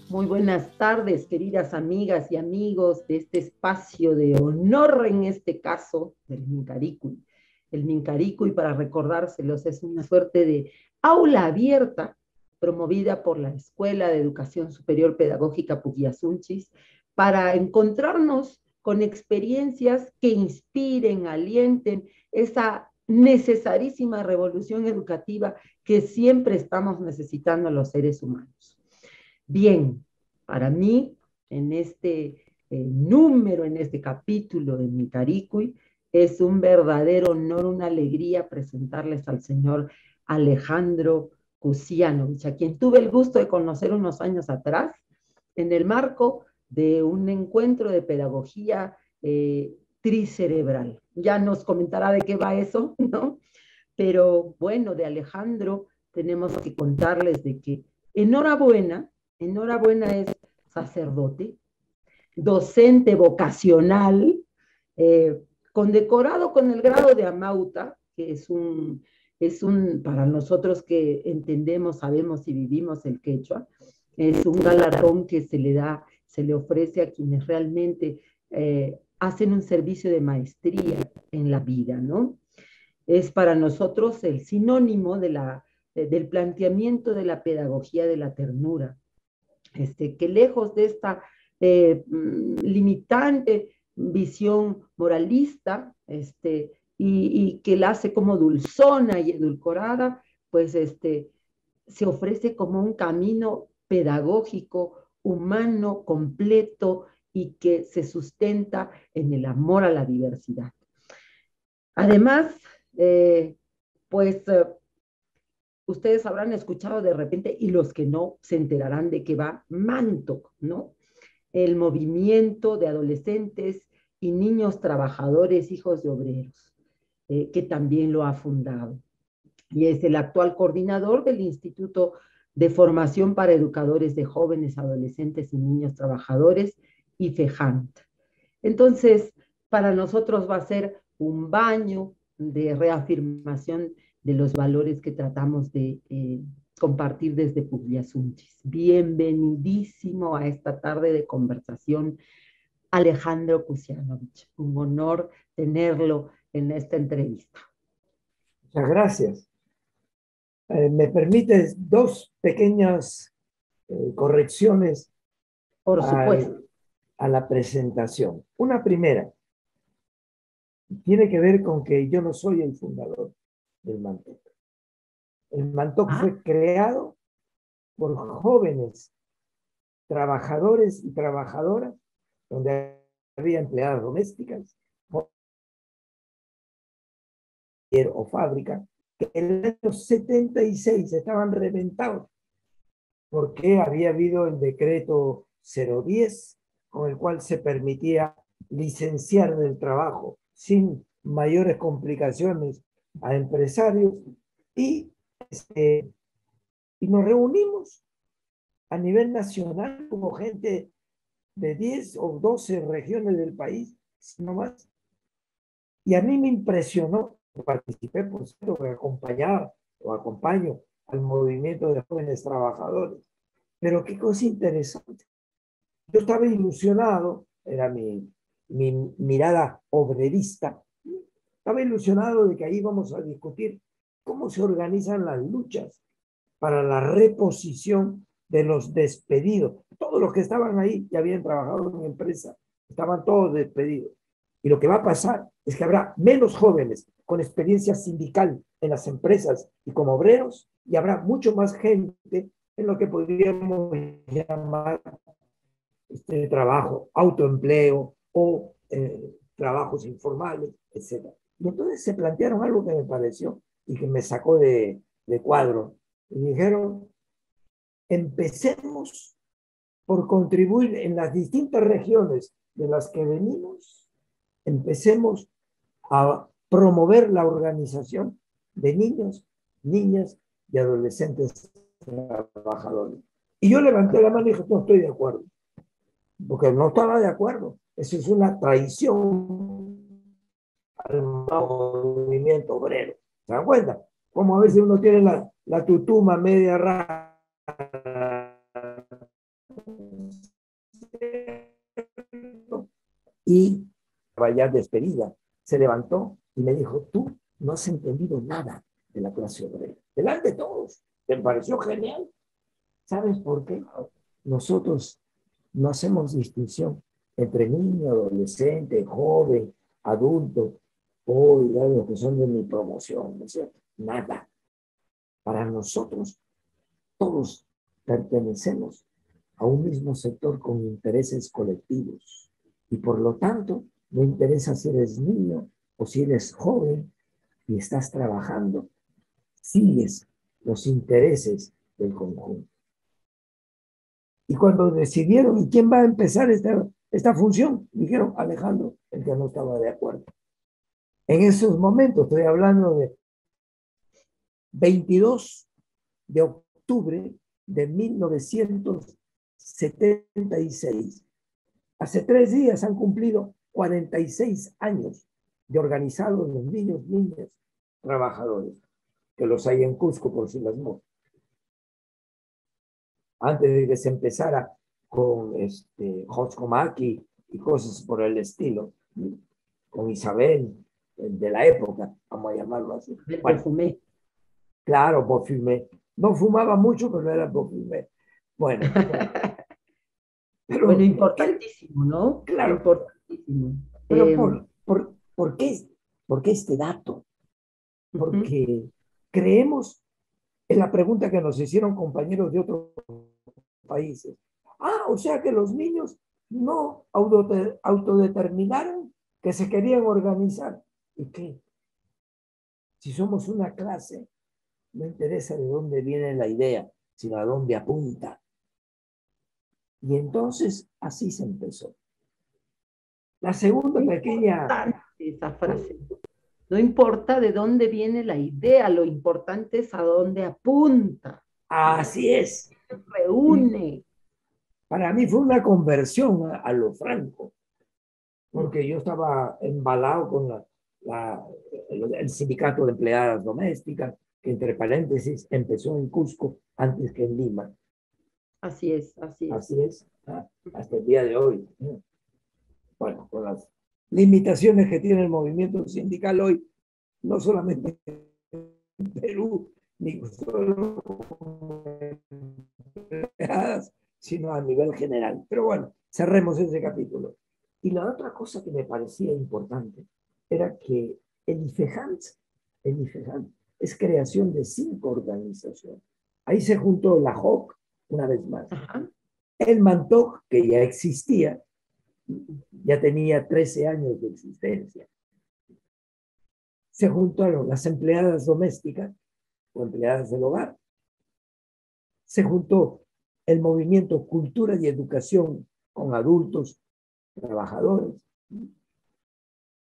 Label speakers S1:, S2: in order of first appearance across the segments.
S1: Muy buenas tardes, queridas amigas y amigos de este espacio de honor, en este caso, del Mincaricuy. El Mincaricuy, para recordárselos, es una suerte de aula abierta promovida por la Escuela de Educación Superior Pedagógica Puquiasunchis para encontrarnos con experiencias que inspiren, alienten esa necesarísima revolución educativa que siempre estamos necesitando los seres humanos. Bien, para mí, en este número, en este capítulo de Mincaricuy, es un verdadero honor, una alegría presentarles al señor Alejandro Kusianovich, a quien tuve el gusto de conocer unos años atrás, en el marco de un encuentro de pedagogía tricerebral. Ya nos comentará de qué va eso, ¿no? Pero bueno, de Alejandro tenemos que contarles de que enhorabuena, enhorabuena es sacerdote, docente vocacional, eh, condecorado con el grado de Amauta, que para nosotros que entendemos, sabemos y vivimos el quechua, es un galardón que se le da, se le ofrece a quienes realmente hacen un servicio de maestría en la vida, ¿no? Es para nosotros el sinónimo del planteamiento de la pedagogía de la ternura, que lejos de esta limitante visión moralista, y que la hace como dulzona y edulcorada, pues se ofrece como un camino pedagógico, humano, completo y que se sustenta en el amor a la diversidad. Además, eh, pues ustedes habrán escuchado de repente, y los que no se enterarán de que va Manto, ¿no? El movimiento de adolescentes y niños trabajadores, hijos de obreros, que también lo ha fundado. Y es el actual coordinador del Instituto de Formación para Educadores de Jóvenes, Adolescentes y Niños Trabajadores, IFEJANT. Entonces, para nosotros va a ser un baño de reafirmación de los valores que tratamos de compartir desde Pugliasunchis. Bienvenidísimo a esta tarde de conversación, Alejandro Kusianovich. Un honor tenerlo en esta entrevista.
S2: Muchas gracias. ¿Me permites dos pequeñas correcciones
S1: Por supuesto.
S2: al, a la presentación? Una primera, tiene que ver con que yo no soy el fundador del MANTOC. El MANTOC
S1: Ah,
S2: fue creado por jóvenes trabajadores y trabajadoras, donde había empleadas domésticas o fábrica, que en el año 76 estaban reventados porque había habido el decreto 010, con el cual se permitía licenciar del trabajo sin mayores complicaciones a empresarios, y, este, y nos reunimos a nivel nacional como gente de 10 o 12 regiones del país, no más. Y a mí me impresionó, participé por cierto, acompañaba o acompaño al movimiento de jóvenes trabajadores. Pero qué cosa interesante. Yo estaba ilusionado, era mi mirada obrerista, estaba ilusionado de que ahí vamos a discutir cómo se organizan las luchas para la reposición de los despedidos. Todos los que estaban ahí y habían trabajado en empresa, estaban todos despedidos. Y lo que va a pasar es que habrá menos jóvenes con experiencia sindical en las empresas y como obreros, y habrá mucho más gente en lo que podríamos llamar trabajo, autoempleo o trabajos informales, etc. Y entonces se plantearon algo que me pareció y que me sacó de cuadro. Y dijeron, empecemos por contribuir en las distintas regiones de las que venimos, empecemos a promover la organización de niños, niñas y adolescentes trabajadores. Y yo levanté la mano y dije, no estoy de acuerdo, porque no estaba de acuerdo. Eso es una traición al movimiento obrero. ¿Se dan cuenta? Como a veces uno tiene la tutuma media rara Y vaya despedida, se levantó y me dijo, tú no has entendido nada de la clase obrera. Delante de todos, me pareció genial. ¿Sabes por qué? Nosotros no hacemos distinción entre niño, adolescente, joven, adulto, o los que son de mi promoción, ¿no es cierto? Nada. Para nosotros, todos pertenecemos a un mismo sector con intereses colectivos. Y por lo tanto, no interesa si eres niño o si eres joven y estás trabajando, sigues los intereses del conjunto. Y cuando decidieron, ¿y quién va a empezar esta función? Dijeron Alejandro, el que no estaba de acuerdo. En esos momentos, estoy hablando de 22 de octubre de 1976. Hace 3 días han cumplido 46 años de organizados los niños, niñas, trabajadores, que los hay en Cusco por si las moscas. Antes de que se empezara con Joscomaki y cosas por el estilo, con Isabel de la época, vamos a llamarlo así.
S1: Bueno, fumé.
S2: Claro, Bofumé. No fumaba mucho, pero era Bofumé. Bueno, pero,
S1: bueno, importantísimo, ¿no?
S2: claro,
S1: Importantísimo.
S2: pero ¿por qué este dato? Porque creemos en la pregunta que nos hicieron compañeros de otros países. O sea que los niños no autodeterminaron que se querían organizar. ¿Y qué? Si somos una clase, no interesa de dónde viene la idea, sino a dónde apunta. Y entonces así se empezó. La segunda pequeña...
S1: Esa frase. No importa de dónde viene la idea, lo importante es a dónde apunta.
S2: Así es.
S1: Reúne.
S2: Para mí fue una conversión a lo Franco, porque yo estaba embalado con el sindicato de empleadas domésticas, que entre paréntesis empezó en Cusco antes que en Lima.
S1: Así es, así es.
S2: Así es, hasta el día de hoy. Bueno, con las limitaciones que tiene el movimiento sindical hoy, no solamente en Perú, ni solo sino a nivel general. Pero bueno, cerremos ese capítulo. Y la otra cosa que me parecía importante era que el IFEJANT es creación de 5 organizaciones. Ahí se juntó la JOC, una vez más.
S1: Ajá.
S2: El MANTOC, que ya existía, ya tenía 13 años de existencia. Se juntaron las empleadas domésticas o empleadas del hogar. Se juntó el movimiento Cultura y Educación con adultos, trabajadores,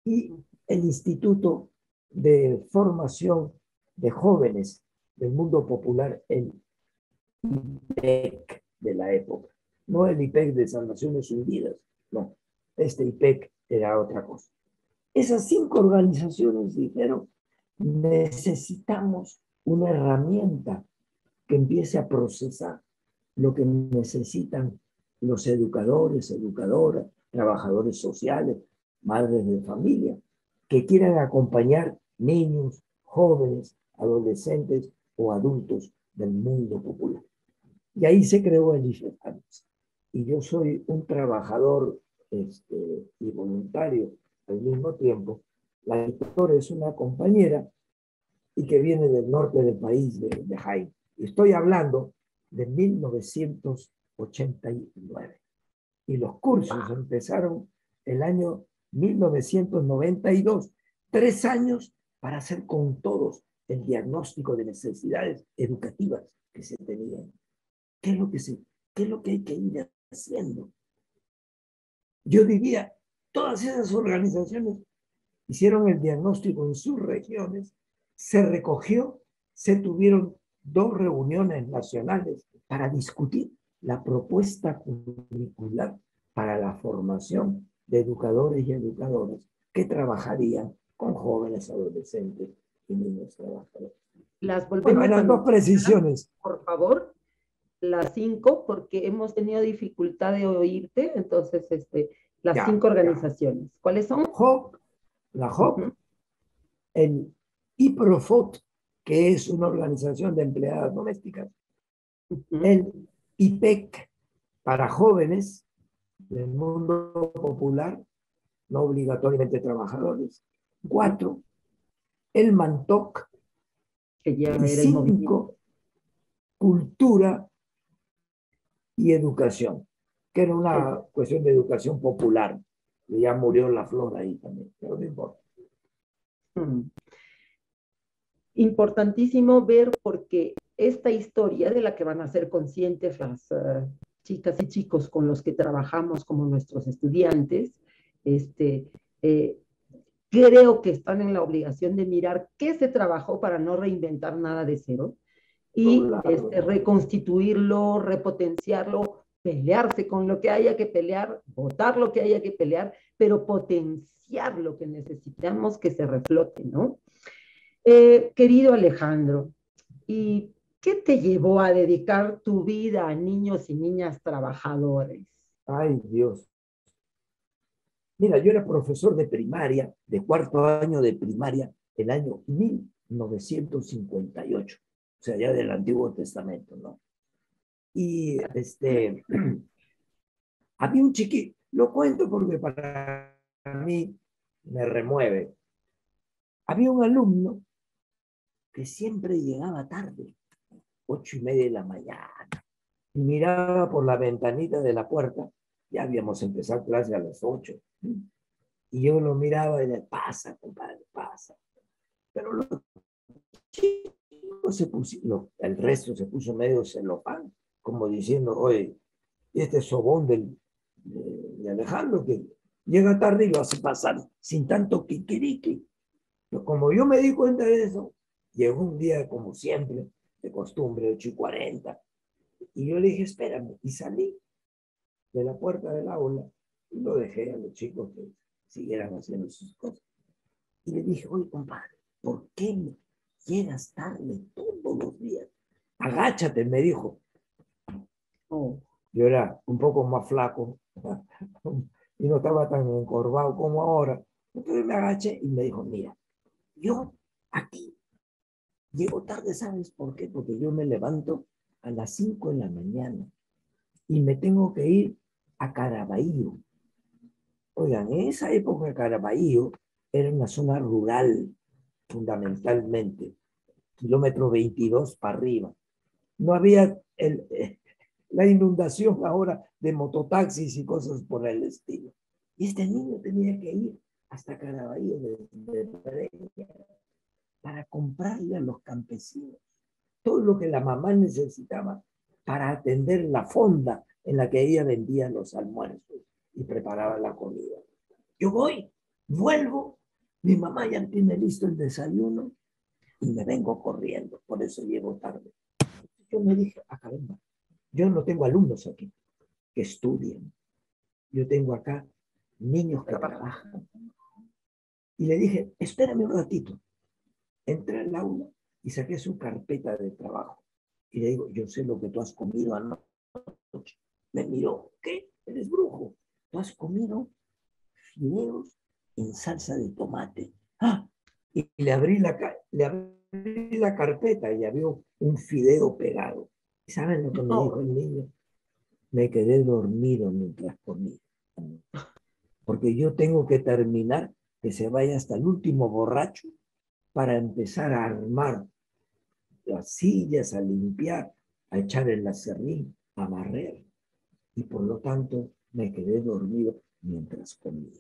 S2: y el Instituto de Formación de Jóvenes del Mundo Popular, el IPEC de la época. No el IPEC de las Naciones Unidas, no. Este IPEC era otra cosa. Esas 5 organizaciones dijeron, necesitamos una herramienta que empiece a procesar lo que necesitan los educadores, educadoras, trabajadores sociales, madres de familia, que quieran acompañar niños, jóvenes, adolescentes o adultos del mundo popular. Y ahí se creó el IFEJANT. Y yo soy un trabajador y voluntario al mismo tiempo. La editora es una compañera y que viene del norte del país, de Jaén. Estoy hablando de 1989. Y los cursos empezaron el año 1992. 3 años para hacer con todos el diagnóstico de necesidades educativas que se tenían. ¿Qué es lo que hay que ir haciendo? Yo diría, todas esas organizaciones hicieron el diagnóstico en sus regiones, se recogió, se tuvieron 2 reuniones nacionales para discutir la propuesta curricular para la formación de educadores y educadoras que trabajarían con jóvenes, adolescentes y niños trabajadores.
S1: Las volvemos
S2: Bueno, eran 2 precisiones.
S1: Por favor. las 5 porque hemos tenido dificultad de oírte, entonces las
S2: Ya,
S1: 5
S2: ya.
S1: organizaciones. ¿Cuáles son?
S2: JOC, la JOC,
S1: Ujú,
S2: el IPROFOT, que es una organización de empleadas domésticas,
S1: ujú.
S2: el IPEC para jóvenes del mundo popular, no obligatoriamente trabajadores, 4, el MANTOC,
S1: Que ya
S2: y
S1: era el movimiento.
S2: 5, cultura y educación, que era
S1: Ok.
S2: una cuestión de educación popular. Y ya murió la flor ahí también, pero no importa.
S1: Mm. Importantísimo ver porque esta historia de la que van a ser conscientes las chicas y chicos con los que trabajamos como nuestros estudiantes, este, eh, creo que están en la obligación de mirar qué se trabajó para no reinventar nada de cero y
S2: Claro,
S1: reconstituirlo, repotenciarlo, pelearse con lo que haya que pelear, votar lo que haya que pelear, pero potenciar lo que necesitamos que se reflote, ¿no? Querido Alejandro, ¿y qué te llevó a dedicar tu vida a niños y niñas trabajadores?
S2: ay Dios. Mira, yo era profesor de primaria, de cuarto año de primaria, el año 1958, o sea, ya del Antiguo Testamento, ¿no? Y había un chiquito, lo cuento porque para mí me remueve. Había un alumno que siempre llegaba tarde, 8:30 de la mañana, y miraba por la ventanita de la puerta, ya habíamos empezado clase a las 8, y yo lo miraba y le pasa, compadre, pasa. Pero los chicos se pusieron, el resto se puso medio celofán, como diciendo, oye, este sobón de Alejandro que llega tarde y lo hace pasar sin tanto kikiriki. Pero como yo me di cuenta de eso, llegó un día como siempre, de costumbre, 8:40, y yo le dije, espérame, y salí de la puerta del aula y lo dejé a los chicos que siguieran haciendo sus cosas. Y le dije, oye, compadre, ¿por qué llegas tarde todos los días? Agáchate, me dijo.
S1: Oh,
S2: Yo era un poco más flaco y no estaba tan encorvado como ahora. Entonces me agaché y me dijo, mira, yo aquí llego tarde, ¿sabes por qué? Porque yo me levanto a las 5 de la mañana y me tengo que ir a Caraballo. Oigan, en esa época Caraballo era una zona rural, fundamentalmente, kilómetro 22 para arriba. No había la inundación ahora de mototaxis y cosas por el estilo. Y este niño tenía que ir hasta Caraballo de Breña para comprarle a los campesinos todo lo que la mamá necesitaba para atender la fonda en la que ella vendía los almuerzos y preparaba la comida. Yo voy, vuelvo, mi mamá ya tiene listo el desayuno y me vengo corriendo, por eso llego tarde. Yo me dije, caramba, yo no tengo alumnos aquí que estudien, yo tengo acá niños que trabajan. Y le dije, espérame un ratito. Entré al aula y saqué su carpeta de trabajo. Y le digo, yo sé lo que tú has comido anoche. Me miró, ¿qué? Eres brujo. Tú has comido fideos en salsa de tomate. ¡Ah! Y le abrí la carpeta y había un fideo pegado. ¿Y saben lo que me dijo
S1: no,
S2: el niño? Me quedé dormido mientras comía. Porque yo tengo que terminar que se vaya hasta el último borracho para empezar a armar las sillas, a limpiar, a echar el acerrín, a barrer. Y por lo tanto me quedé dormido mientras comía.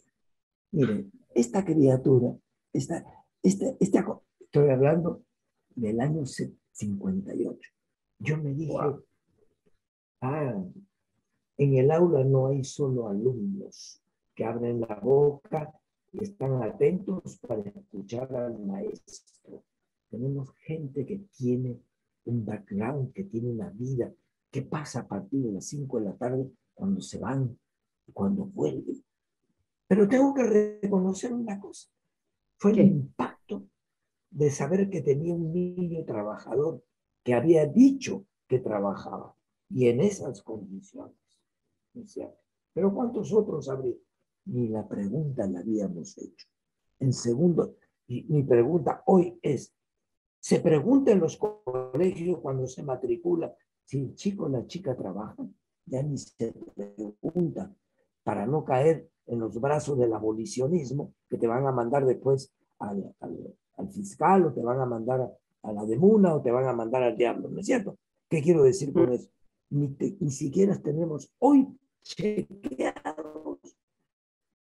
S2: Miren, esta criatura, estoy hablando del año 58. Yo me dije,
S1: wow.
S2: ah, en el aula no hay solo alumnos que abren la boca y están atentos para escuchar al maestro. Tenemos gente que tiene un background, que tiene una vida, que pasa a partir de las 5 de la tarde cuando se van, cuando vuelven. Pero tengo que reconocer una cosa. Fue el
S1: ¿Qué?
S2: impacto de saber que tenía un niño trabajador que había dicho que trabajaba. y en esas condiciones, ¿no es cierto? Pero ¿cuántos otros habría? Ni la pregunta la habíamos hecho. En segundo, y mi pregunta hoy es, ¿se pregunta en los colegios cuando se matricula si el chico o la chica trabaja? Ya ni se pregunta para no caer en los brazos del abolicionismo que te van a mandar después al fiscal o te van a mandar a la demuna o te van a mandar al diablo, ¿no es cierto? ¿Qué quiero decir con eso? Ni siquiera tenemos hoy chequeados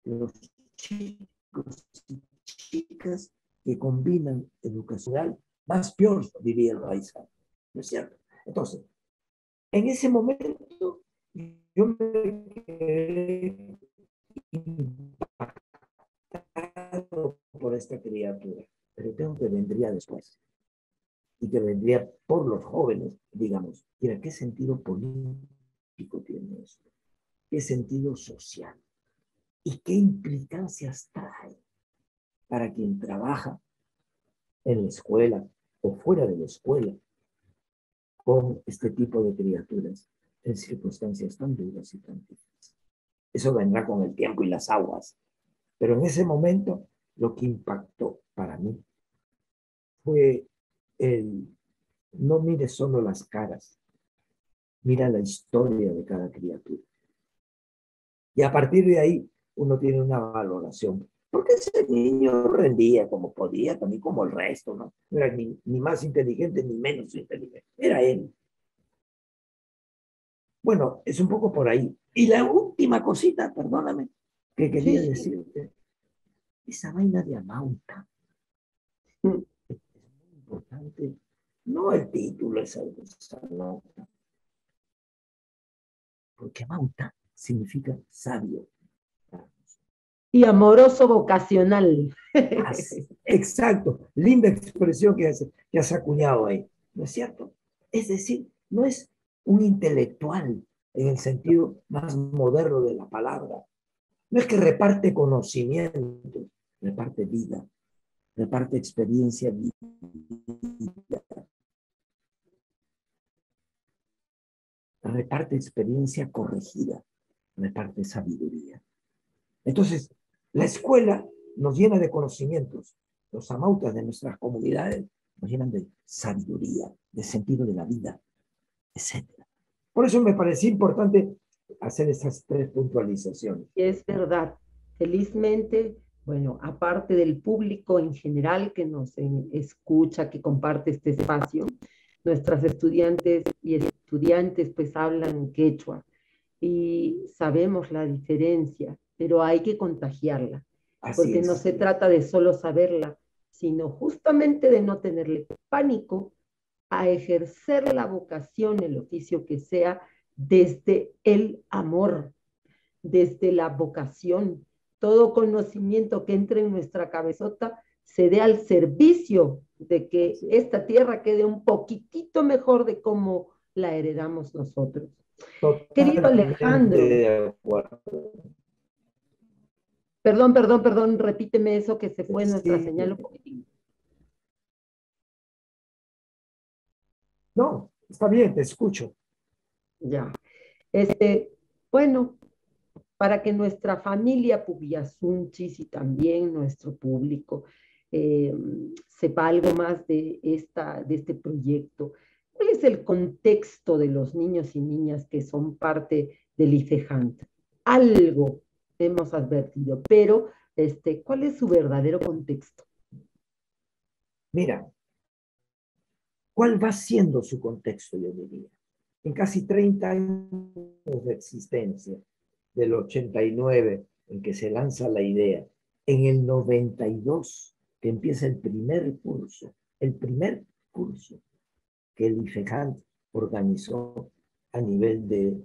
S2: los chicos y chicas que combinan educacional más peor, diría el paisano, ¿no es cierto? Entonces, en ese momento yo me quedé impactado por esta criatura, pero tengo que vendría después y que vendría por los jóvenes, digamos, mira, ¿qué sentido político tiene esto? ¿Qué sentido social? ¿Y qué implicancias trae para quien trabaja en la escuela o fuera de la escuela con este tipo de criaturas en circunstancias tan duras y tan difíciles? Eso vendrá con el tiempo y las aguas. Pero en ese momento, lo que impactó para mí fue el no mire solo las caras, mira la historia de cada criatura. Y a partir de ahí, uno tiene una valoración. Porque ese niño rendía como podía, también como el resto, ¿no? No era ni más inteligente ni menos inteligente. Era él. Bueno, es un poco por ahí. Y la última cosita, perdóname, que
S1: Sí,
S2: quería
S1: sí.
S2: decirte, esa vaina de Amauta
S1: Mm.
S2: es muy importante. No el título, esa nota, porque Amauta significa sabio.
S1: Y amoroso vocacional.
S2: Exacto, linda expresión que has acuñado ahí, ¿no es cierto? Es decir, no es un intelectual en el sentido más moderno de la palabra, no es que reparte conocimiento, reparte vida, reparte experiencia, vida, reparte experiencia corregida, reparte sabiduría. Entonces, la escuela nos llena de conocimientos. Los amautas de nuestras comunidades nos llenan de sabiduría, de sentido de la vida, etcétera. Por eso me parecía importante hacer estas tres puntualizaciones.
S1: Es verdad. Felizmente, bueno, aparte del público en general que nos escucha, que comparte este espacio, nuestras estudiantes y estudiantes pues hablan quechua y sabemos la diferencia, pero hay que contagiarla,
S2: Así
S1: porque no
S2: es.
S1: se trata de solo saberla, sino justamente de no tenerle pánico a ejercer la vocación, el oficio que sea, desde el amor, desde la vocación. Todo conocimiento que entre en nuestra cabezota se dé al servicio de que
S2: Así es.
S1: esta tierra quede un poquitito mejor de cómo la heredamos nosotros. Querido
S2: Totalmente
S1: Alejandro,
S2: de acuerdo.
S1: perdón, repíteme eso que se fue nuestra
S2: Sí,
S1: señal un poquitín.
S2: no, está bien, te escucho.
S1: Ya. Este, bueno, para que nuestra familia Pubiasunchis y también nuestro público eh, sepa algo más de este proyecto. ¿Cuál es el contexto de los niños y niñas que son parte del IFEJANT? Algo hemos advertido, pero ¿cuál es su verdadero contexto?
S2: Mira, ¿cuál va siendo su contexto, yo diría? En casi 30 años de existencia, del 89 en que se lanza la idea, en el 92 que empieza el primer curso que el IFEJAN organizó a nivel de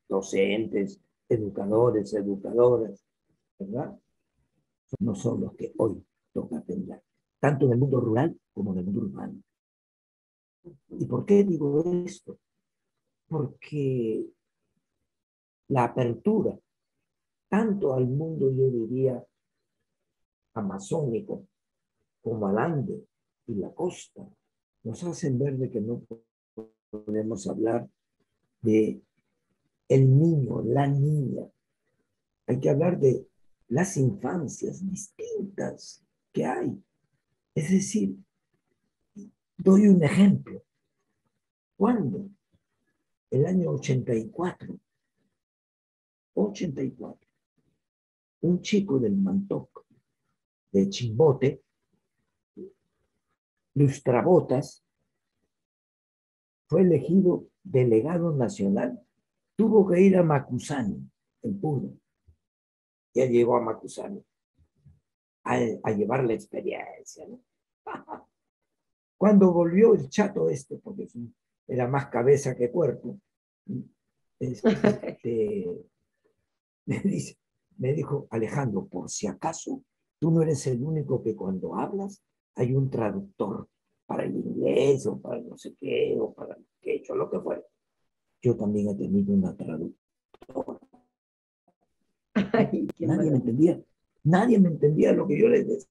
S2: docentes, educadores, educadoras, ¿verdad? No son los que hoy toca atender, tanto en el mundo rural como en el mundo urbano. ¿Y por qué digo esto? Porque la apertura, tanto al mundo, yo diría, amazónico, como al Ande y la costa, nos hacen ver de que no podemos hablar de el niño, la niña. Hay que hablar de las infancias distintas que hay. Es decir, doy un ejemplo. ¿Cuándo? El año 84, un chico del Mantoc, de Chimbote, Lustrabotas, fue elegido delegado nacional. Tuvo que ir a Macusani, en Puno. Ya llegó a Macusani a llevar la experiencia, ¿no? Cuando volvió el chato porque era más cabeza que cuerpo, me, dice, me dijo, Alejandro, por si acaso, tú no eres el único que cuando hablas hay un traductor para el inglés o para no sé qué, o para el quechua, lo que fuera. Yo también he tenido una traductora.
S1: Ay, qué
S2: Nadie me
S1: maravilla.
S2: entendía. Nadie me entendía lo que yo les decía.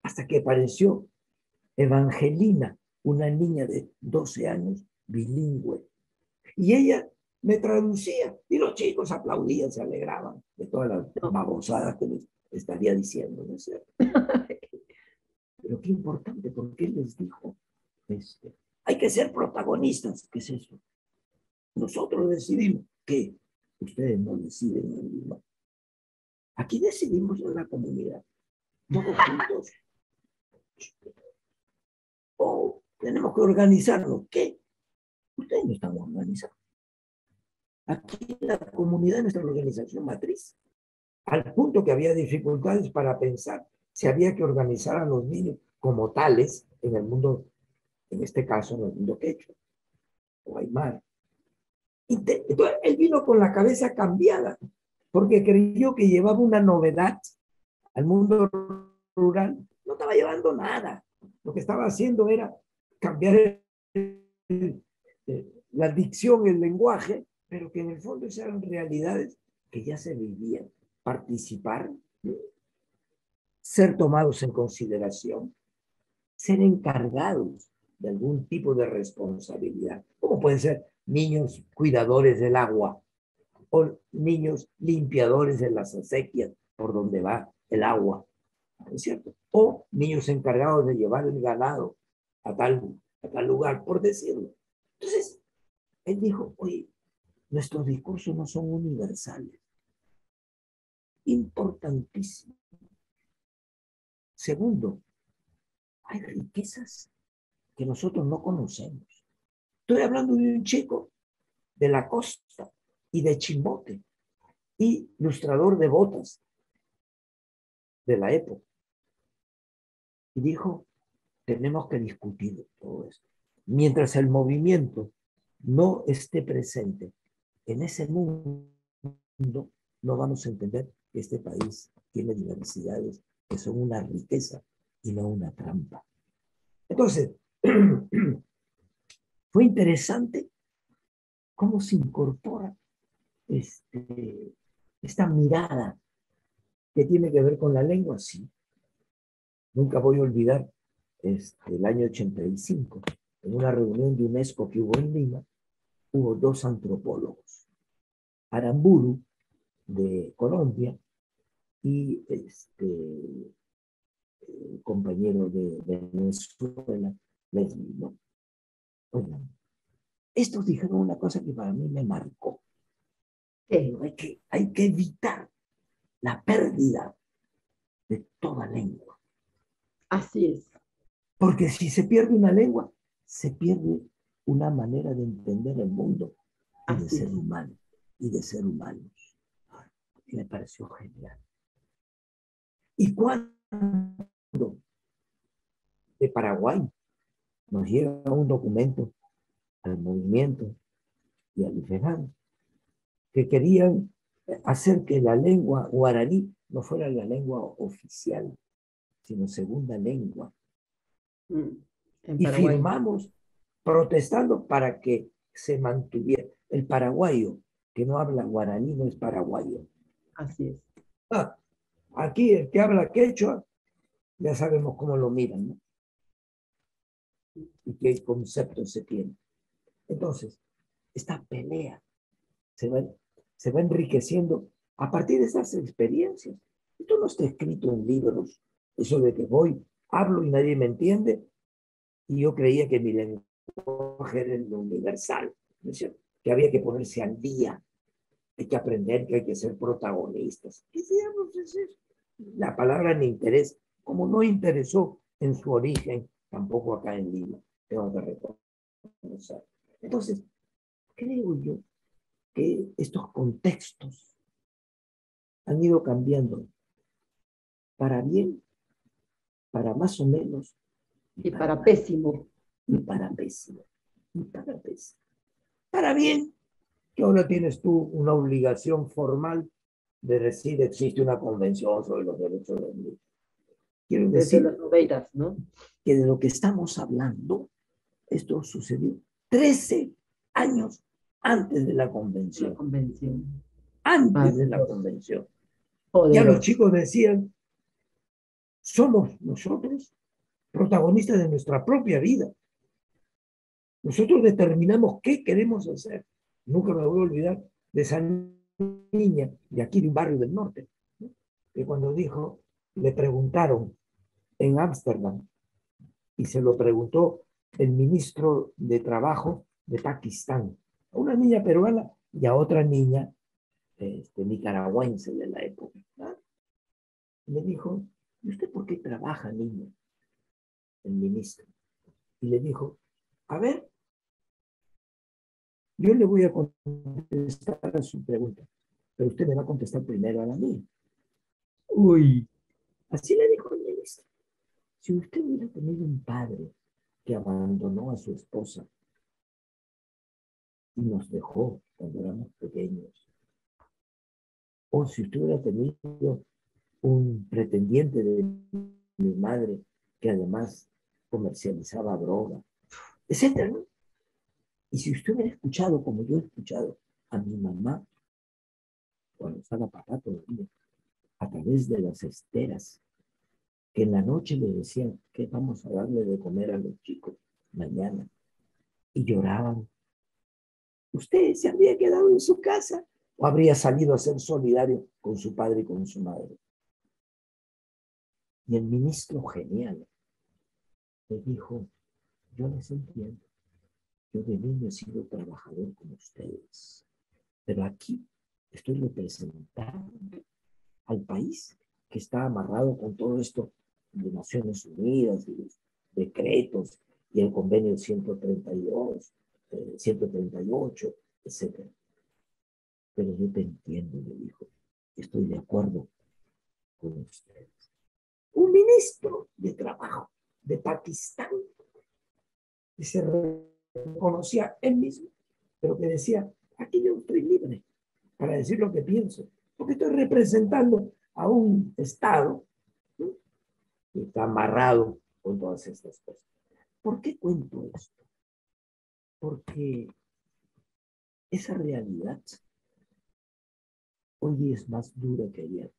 S2: Hasta que apareció Evangelina, una niña de 12 años, bilingüe. Y ella me traducía. Y los chicos aplaudían, se alegraban de todas las
S1: No.
S2: babosadas que les estaría diciendo, ¿no es cierto? Pero qué importante, porque él les dijo, hay que ser protagonistas. ¿Qué es eso? Nosotros decidimos que ustedes no deciden en Lima. Aquí decidimos en la comunidad, todos juntos. O tenemos que organizarnos. ¿Qué? Ustedes no están organizados. Aquí la comunidad es nuestra organización matriz. Al punto que había dificultades para pensar si había que organizar a los niños como tales en el mundo, en este caso en el mundo quechua o aymara. Entonces, él vino con la cabeza cambiada, porque creyó que llevaba una novedad al mundo rural. No estaba llevando nada. Lo que estaba haciendo era cambiar la dicción, el lenguaje, pero que en el fondo esas eran realidades que ya se vivían. Participar, ser tomados en consideración, ser encargados de algún tipo de responsabilidad, como pueden ser niños cuidadores del agua o niños limpiadores de las acequias por donde va el agua, ¿no es cierto? O niños encargados de llevar el ganado a tal lugar, por decirlo. Entonces, él dijo, oye, nuestros discursos no son universales. Importantísimo. Segundo, hay riquezas que nosotros no conocemos. Estoy hablando de un chico de la costa y de Chimbote y ilustrador de botas de la época. Y dijo, tenemos que discutir todo esto. Mientras el movimiento no esté presente en ese mundo, no vamos a entender que este país tiene diversidades que son una riqueza y no una trampa. Entonces, fue interesante cómo se incorpora esta mirada que tiene que ver con la lengua. Sí, nunca voy a olvidar el año 85, en una reunión de UNESCO que hubo en Lima, hubo dos antropólogos, Aramburu, de Colombia, y compañero de Venezuela, Leslie, ¿no? Oigan, estos dijeron una cosa que para mí me marcó. Hay que evitar la pérdida de toda lengua.
S1: Así es.
S2: Porque si se pierde una lengua, se pierde una manera de entender el mundo y de
S1: Así
S2: ser
S1: es.
S2: humano y de ser humanos. Y me pareció genial. Y cuando de Paraguay nos llega un documento al movimiento y al IFEJAN que querían hacer que la lengua guaraní no fuera la lengua oficial, sino segunda lengua.
S1: En
S2: Y
S1: Paraguay.
S2: firmamos protestando para que se mantuviera. El paraguayo que no habla guaraní no es paraguayo.
S1: Así es.
S2: Ah, aquí el que habla quechua, ya sabemos cómo lo miran, ¿no? Y qué conceptos se tiene. Entonces, esta pelea se va, se va enriqueciendo a partir de esas experiencias. Esto no está escrito en libros, eso de que voy, hablo y nadie me entiende, y yo creía que mi lenguaje era lo universal, ¿no es cierto? Que había que ponerse al día, hay que aprender que hay que ser protagonistas. ¿Qué diablos es eso? La palabra ni interés, como no interesó en su origen, tampoco acá en Lima, tengo que reconocer. Entonces, creo yo que estos contextos han ido cambiando para bien, para más o menos, y
S1: Y
S2: para
S1: para
S2: mal,
S1: pésimo.
S2: y para pésimo, y para pésimo. Para bien, que ahora tienes tú una obligación formal de decir existe una convención sobre los derechos del niño. Quiero
S1: Desde
S2: decir
S1: los novelas, ¿no?
S2: que de lo que estamos hablando, esto sucedió 13 años antes de la
S1: La
S2: convención.
S1: convención.
S2: Antes de la
S1: Maravilloso.
S2: convención. Ya los
S1: Poderoso.
S2: chicos decían, somos nosotros protagonistas de nuestra propia vida. Nosotros determinamos qué queremos hacer. Nunca me voy a olvidar de esa niña de aquí de un barrio del norte, ¿no? Que cuando dijo, le preguntaron en Ámsterdam y se lo preguntó el ministro de Trabajo de Pakistán, a una niña peruana y a otra niña nicaragüense de la época. ¿No? Le dijo, ¿y usted por qué trabaja, niña? El ministro. Y le dijo, a ver, yo le voy a contestar a su pregunta, pero usted me va a contestar primero a la mía.
S1: Uy.
S2: Así le dijo el ministro. Si usted hubiera tenido un padre que abandonó a su esposa y nos dejó cuando éramos pequeños, o si usted hubiera tenido un pretendiente de mi madre que además comercializaba droga, etcétera, ¿no? Y si usted hubiera escuchado, como yo he escuchado, a mi mamá, cuando estaba papá todavía, a través de las esteras, que en la noche le decían que vamos a darle de comer a los chicos mañana, y lloraban, ¿usted se habría quedado en su casa o habría salido a ser solidario con su padre y con su madre? Y el ministro genial le dijo, yo les entiendo, yo de niño he sido trabajador como ustedes, pero aquí estoy representando al país que está amarrado con todo esto de Naciones Unidas, y los decretos y el convenio 132, 138, etcétera. Pero yo te entiendo, le dijo, estoy de acuerdo con ustedes. Un ministro de Trabajo de Pakistán que se reconocía él mismo, pero que decía, aquí yo estoy libre para decir lo que pienso, porque estoy representando a un Estado, ¿no? Que está amarrado con todas estas cosas. ¿Por qué cuento esto? Porque esa realidad hoy es más dura que ayer.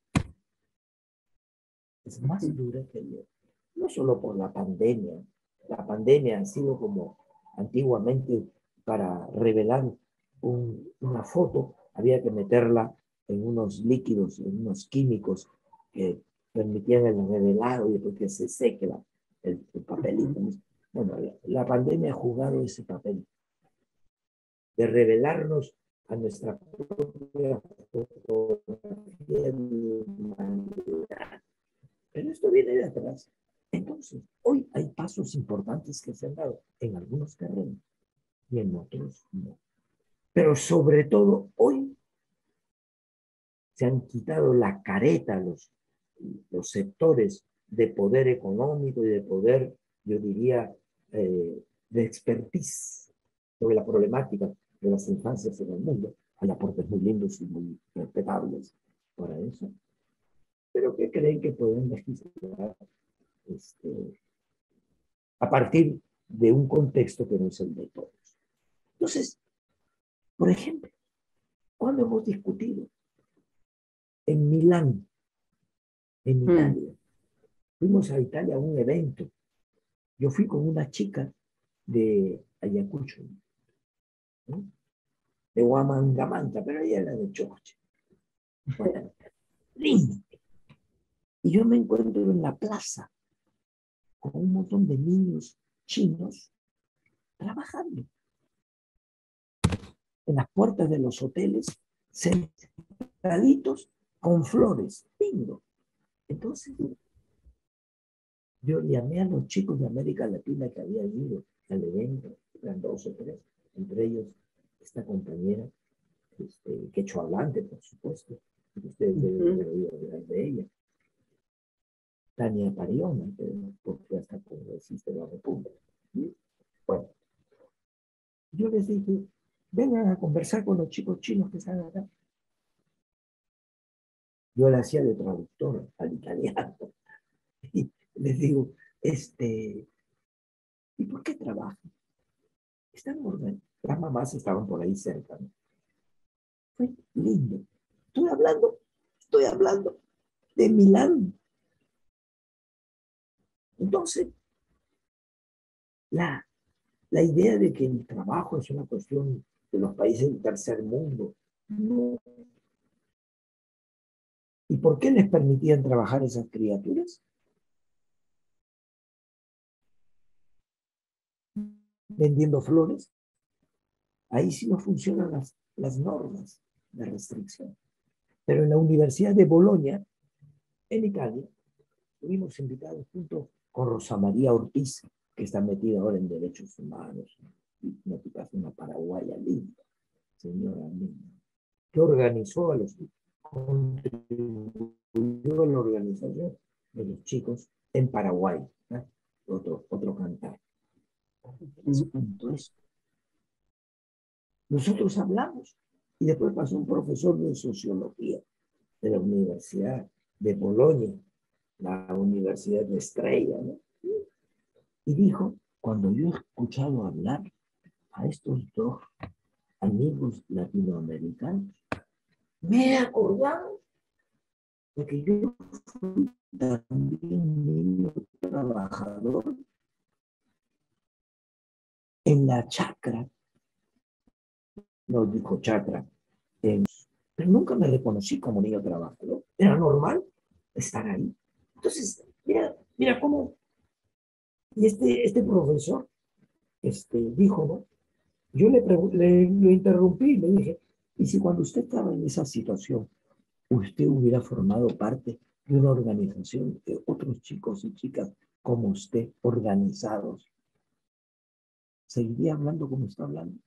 S2: Es más dura que ayer. No solo por la pandemia. La pandemia ha sido como antiguamente para revelar una foto, había que meterla en unos líquidos, en unos químicos que permitían el revelado y después que se seque el papelito. Bueno, la pandemia ha jugado ese papel de revelarnos a nuestra propia fotografía de humanidad. Pero esto viene de atrás. Entonces, hoy hay pasos importantes que se han dado en algunos terrenos y en otros no. Pero sobre todo hoy se han quitado la careta los sectores de poder económico y de poder, yo diría, de expertise sobre la problemática de las infancias en el mundo. Hay aportes muy lindos y muy respetables para eso, pero que creen que pueden legislar a partir de un contexto que no es el de todos. Entonces, por ejemplo, cuando hemos discutido en Milán, en
S1: Mm.
S2: Italia, fuimos a Italia a un evento. Yo fui con una chica de Ayacucho, ¿no? de Huamangamanta, pero ella era de Choche. Bueno, lindo. Y yo me encuentro en la plaza con un montón de niños chinos trabajando en las puertas de los hoteles, sentaditos con flores. Lindo. Entonces, yo llamé a los chicos de América Latina que habían ido al evento, eran 2 o 3, entre ellos esta compañera, quechua hablante, por supuesto, que ustedes deben haber oído hablar de ella, Tania Pariona, porque hasta congresista de la República. Bueno, yo les dije, vengan a conversar con los chicos chinos que están acá. Yo la hacía de traductor al italiano. Y les digo, ¿y por qué trabajan? Están organizados. Las mamás estaban por ahí cerca, ¿no? Fue lindo. Estoy hablando de Milán. Entonces, la idea de que el trabajo es una cuestión de los países del tercer mundo, no. ¿Y por qué les permitían trabajar esas criaturas? Vendiendo flores. Ahí sí no funcionan las normas de restricción. Pero en la Universidad de Bolonia, en Italia, estuvimos invitados junto con Rosa María Ortiz, que está metida ahora en derechos humanos, una tipaza, una paraguaya linda, señora linda, que organizó contribuyó a la organización de los chicos en Paraguay, ¿no? Otro cantar. Entonces, nosotros hablamos y después pasó un profesor de sociología de la Universidad de Bolonia, la Universidad de Estrella, ¿no? Y dijo, cuando yo he escuchado hablar a estos 2 amigos latinoamericanos, me he acordado de que yo fui también niño trabajador en la chacra, no dijo chacra, pero nunca me reconocí como niño trabajador. Era normal estar ahí. Entonces, mira cómo, y este profesor dijo, ¿no? Yo lo interrumpí y le dije, ¿y si cuando usted estaba en esa situación, usted hubiera formado parte de una organización de otros chicos y chicas como usted, organizados, seguiría hablando como está hablando?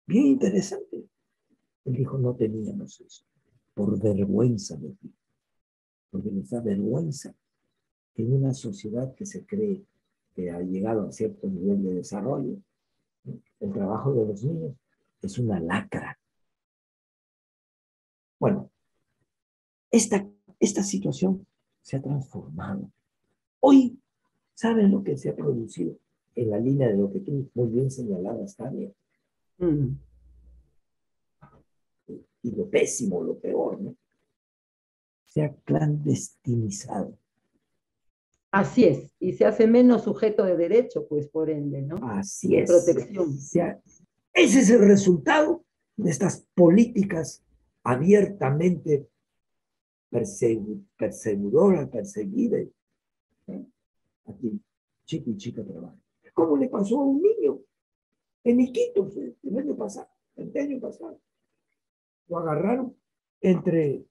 S2: Bien interesante. Él dijo, no teníamos eso. Por vergüenza, me dijo. Porque nos da vergüenza que en una sociedad que se cree que ha llegado a cierto nivel de desarrollo, ¿no? El trabajo de los niños es una lacra. Bueno, esta situación se ha transformado. Hoy, ¿saben lo que se ha producido en la línea de lo que tú muy bien señalabas, Tania? Y lo pésimo, lo peor, ¿no? Se ha clandestinizado.
S1: Así es, y se hace menos sujeto de derecho, pues por ende, ¿no?
S2: Así
S1: De
S2: es.
S1: protección.
S2: Ese es el resultado de estas políticas abiertamente perseguidoras, perseguidas. ¿Eh? Aquí, chico y chica trabajan. ¿Cómo le pasó a un niño en Iquitos el año pasado, el año pasado? Lo agarraron entre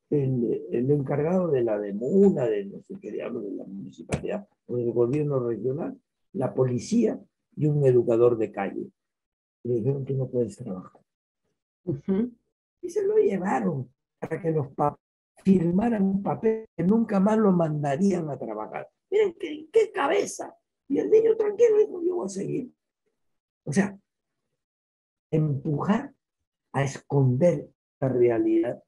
S2: el encargado de la DEMUNA, de no sé qué diablo, de la municipalidad o del gobierno regional, la policía y un educador de calle. Le dijeron que no puedes trabajar. Y se lo llevaron para que los firmaran un papel que nunca más lo mandarían a trabajar. Miren qué cabeza. Y el niño tranquilo dijo, yo voy a seguir. O sea, empujar a esconder la realidad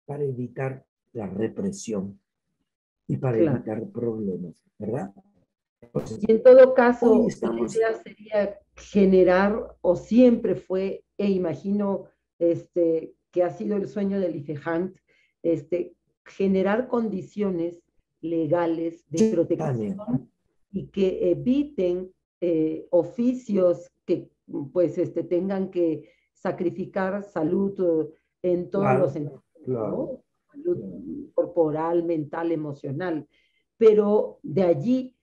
S2: para evitar la represión y para
S1: Claro.
S2: evitar problemas, ¿verdad? Entonces,
S1: Y en todo
S2: hoy
S1: caso, la
S2: estamos...
S1: idea sería generar, o siempre fue, e imagino que ha sido el sueño del IFEJANT, generar condiciones legales de
S2: Tania,
S1: protección y que eviten oficios que pues tengan sacrificar salud en todos los
S2: Claro,
S1: sentidos,
S2: claro,
S1: ¿no? Salud
S2: claro.
S1: corporal, mental, emocional. Pero de allí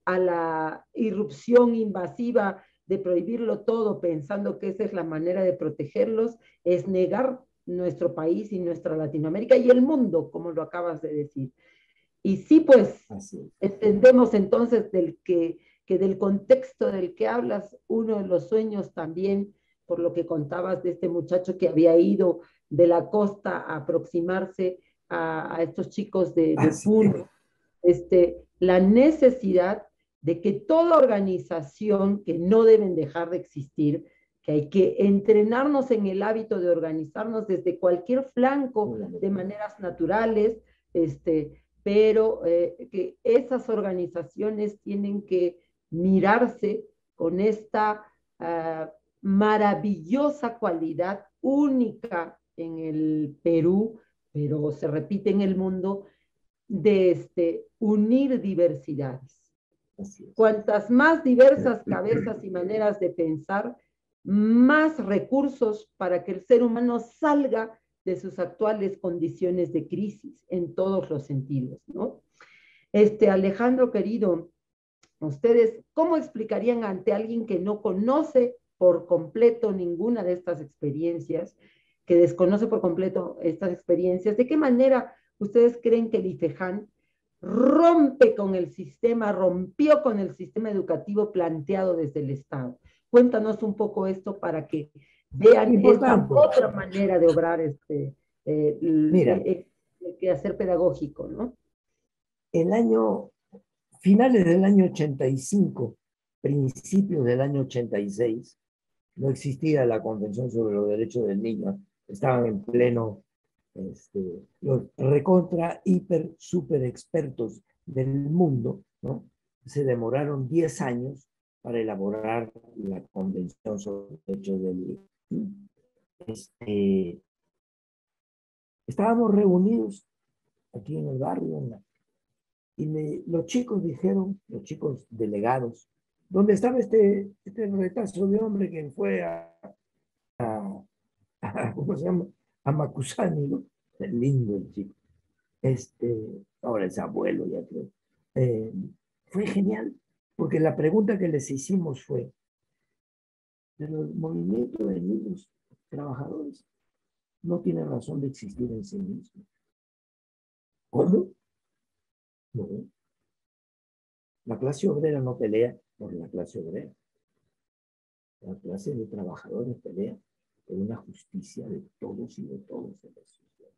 S1: a la irrupción invasiva de prohibirlo todo pensando que esa es la manera de protegerlos, es negar nuestro país y nuestra Latinoamérica y el mundo, como lo acabas de decir. Y sí, pues
S2: Así es.
S1: entendemos entonces que del contexto del que hablas, uno de los sueños también, por lo que contabas de este muchacho que había ido de la costa a aproximarse a estos chicos de
S2: Así es.
S1: Puno, la necesidad de que toda organización, que no deben dejar de existir, que hay que entrenarnos en el hábito de organizarnos desde cualquier flanco de maneras naturales, pero que esas organizaciones tienen que mirarse con esta maravillosa cualidad única en el Perú, pero se repite en el mundo, de unir diversidades.
S2: Así es.
S1: Cuantas más diversas cabezas y maneras de pensar, más recursos para que el ser humano salga de sus actuales condiciones de crisis en todos los sentidos, ¿no? Alejandro querido, ustedes, ¿cómo explicarían ante alguien que no conoce por completo ninguna de estas experiencias, que desconoce por completo estas experiencias, de qué manera ustedes creen que el IFEJAN rompió con el sistema educativo planteado desde el Estado? Cuéntanos un poco esto para que vean esta
S2: Importante.
S1: otra manera de obrar
S2: Mira,
S1: el quehacer pedagógico, ¿no?
S2: el año, finales del año 85, principios del año 86, no existía la Convención sobre los Derechos del Niño. Estaban en pleno, los recontra, hiper, super expertos del mundo, ¿no? Se demoraron 10 años para elaborar la Convención sobre los Derechos del Niño. Este, Estábamos reunidos aquí en el barrio, y los chicos dijeron, los chicos delegados, ¿dónde estaba este retazo de hombre que fue ¿cómo se llama? A Macusani, ¿no? Es lindo el chico. Ahora es abuelo, ya creo. Eh, Fue genial, porque la pregunta que les hicimos fue, ¿de los movimientos de niños trabajadores no tiene razón de existir en sí mismo? ¿Cómo? No. La clase obrera no pelea por la clase obrera. La clase de trabajadores pelea por una justicia de todos y de todos en la sociedad.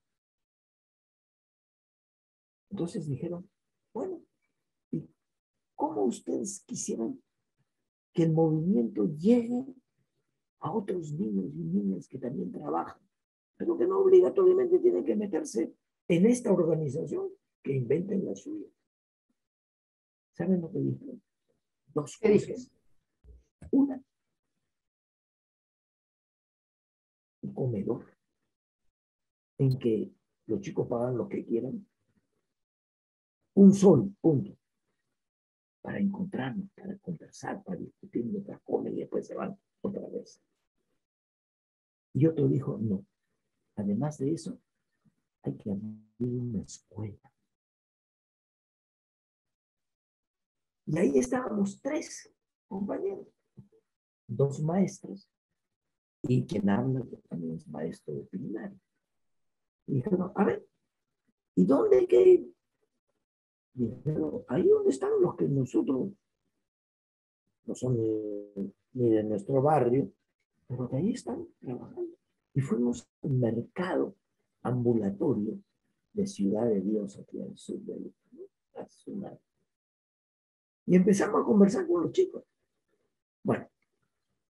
S2: Entonces dijeron, bueno, ¿y cómo ustedes quisieran que el movimiento llegue a otros niños y niñas que también trabajan, pero que no obligatoriamente tienen que meterse en esta organización, que inventen la suya? ¿Saben lo que dijeron? Dos
S1: ¿Qué dije?
S2: cosas. Una, un comedor en que los chicos pagan lo que quieran, un sol, punto, para encontrarnos, para conversar, para discutir mientras comen y después se van otra vez. Y otro dijo, no, además de eso, hay que abrir una escuela. Y ahí estábamos tres compañeros, dos maestros, y quien habla también es maestro de primaria. Y dijeron, a ver, ¿y dónde hay que ir? Y dijeron, ahí donde están los que nosotros no son ni de nuestro barrio, pero que ahí están trabajando. Y fuimos al mercado ambulatorio de Ciudad de Dios, aquí al sur de la ciudad. Y empezamos a conversar con los chicos. Bueno,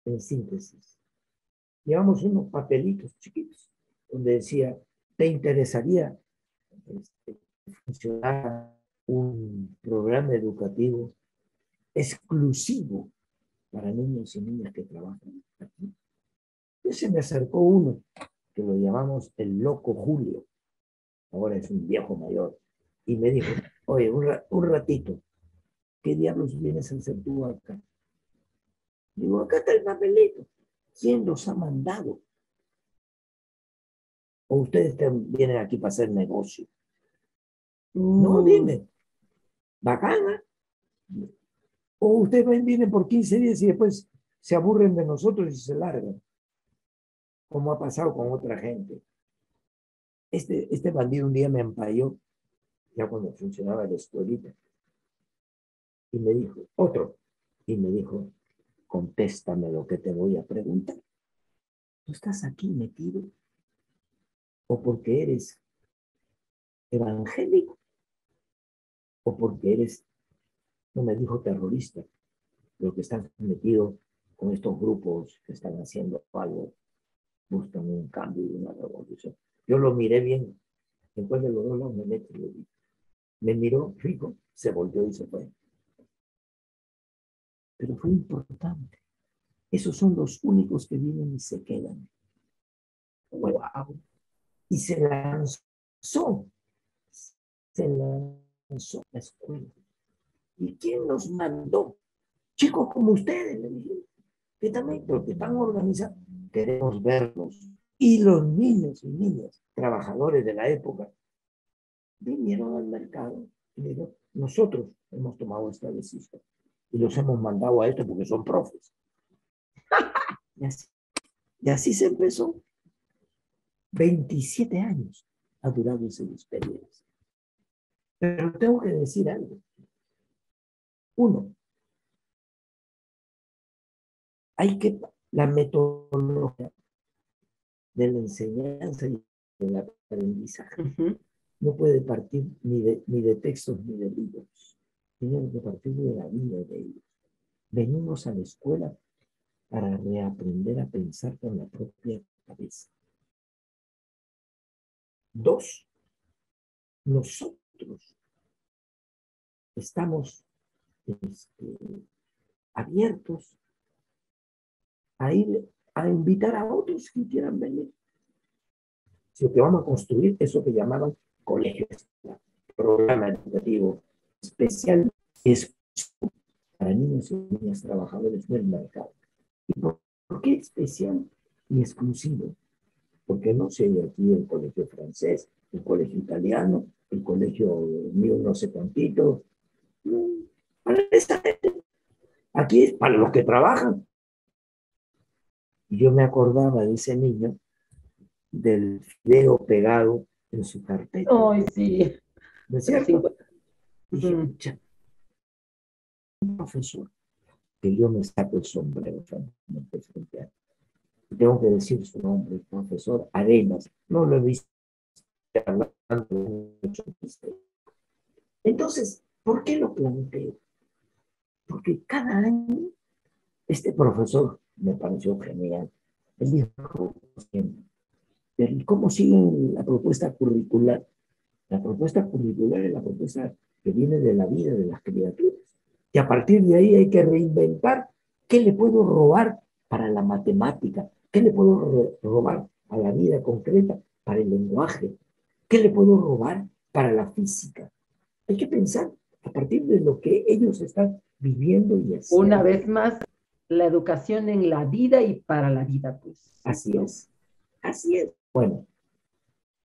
S2: en síntesis, llevamos unos papelitos chiquitos donde decía, ¿te interesaría funcionar un programa educativo exclusivo para niños y niñas que trabajan aquí? Y se me acercó uno, que lo llamamos el loco Julio, ahora es un viejo mayor, y me dijo, oye, un ratito, ¿qué diablos vienes a hacer tú acá? Digo, acá está el papelito. ¿Quién los ha mandado? ¿O ustedes vienen aquí para hacer negocio? No, dime. Bacana. O ustedes vienen por 15 días y después se aburren de nosotros y se largan, como ha pasado con otra gente. Este bandido un día me ampalló, ya cuando funcionaba la escuelita, y me dijo, y me dijo, contéstame lo que te voy a preguntar. ¿Tú estás aquí metido o porque eres evangélico o porque eres, no me dijo terrorista, pero que estás metido con estos grupos que están haciendo algo, buscan un cambio y una revolución? Yo lo miré bien, después de los dos lados me metí, me miró fijo, se volvió y se fue. Pero fue importante. Esos son los únicos que vienen y se quedan. Bueno,
S1: Wow.
S2: y se lanzó la escuela. ¿Y quién nos mandó? Chicos como ustedes, le dije, que también, porque están organizados, queremos verlos. Y los niños y niñas, trabajadores de la época, vinieron al mercado y dijeron, nosotros hemos tomado esta decisión y los hemos mandado a esto porque son profes. Y así, y así se empezó. 27 años ha durado esa experiencia. Pero tengo que decir algo. Uno, la metodología de la enseñanza y del aprendizaje no puede partir ni de textos ni de libros. Tiene que partir de la vida de ellos. Venimos a la escuela para reaprender a pensar con la propia cabeza. Dos, nosotros estamos abiertos a ir a invitar a otros que quieran venir. Si lo que vamos a construir eso que llamaban colegios, programa educativo especial es para niños y niñas trabajadores del mercado. ¿Y por qué especial y exclusivo? Porque no sé, aquí el colegio francés, el colegio italiano, el colegio mío no sé cuantito. Para esa gente. Aquí es para los que trabajan. Y yo me acordaba de ese niño, del video pegado en su carpeta.
S1: Ay, sí.
S2: ¿No es cierto? Dije,
S1: Mm.
S2: pucha, un profesor, que yo me saco el sombrero frente a. Tengo que decir su nombre, el profesor Arenas. No lo he visto hablando mucho. Entonces, ¿por qué lo planteo? Porque cada año este profesor me pareció genial. Él dijo, ¿cómo siguen la propuesta curricular? La propuesta curricular es la propuesta que viene de la vida de las criaturas. Y a partir de ahí hay que reinventar qué le puedo robar para la matemática, qué le puedo robar a la vida concreta, para el lenguaje, qué le puedo robar para la física. Hay que pensar a partir de lo que ellos están viviendo y
S1: Una
S2: haciendo.
S1: vez más, la educación en la vida y para la vida, pues.
S2: Así
S1: ¿No?
S2: es, así es. Bueno,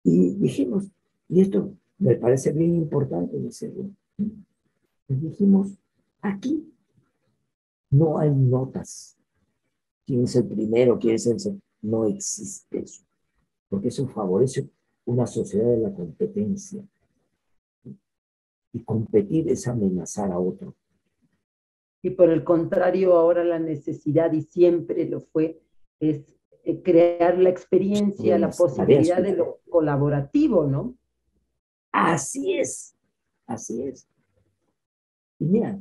S2: y dijimos, y esto me parece bien importante decirlo, y dijimos, aquí no hay notas. ¿Quién es el primero? ¿Quién es el segundo? No existe eso, porque eso favorece una sociedad de la competencia. Y competir es amenazar a otro.
S1: Y por el contrario, ahora la necesidad, y siempre lo fue, es crear la
S2: De
S1: experiencia, la
S2: las tareas
S1: posibilidad
S2: que
S1: de
S2: usted.
S1: lo colaborativo, ¿no?
S2: Así es, así es. Y mira,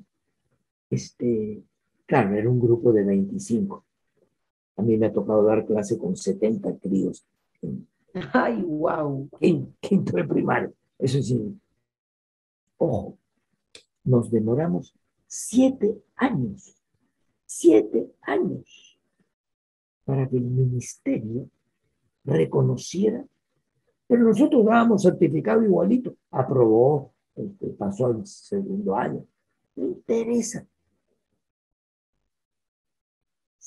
S2: claro, era un grupo de 25. A mí me ha tocado dar clase con 70 críos en,
S1: Ay, wow.
S2: en quinto de primaria. Eso sí, ojo, nos demoramos 7 años, 7 años para que el ministerio reconociera, pero nosotros dábamos certificado igualito, aprobó, pasó al segundo año. No interesa.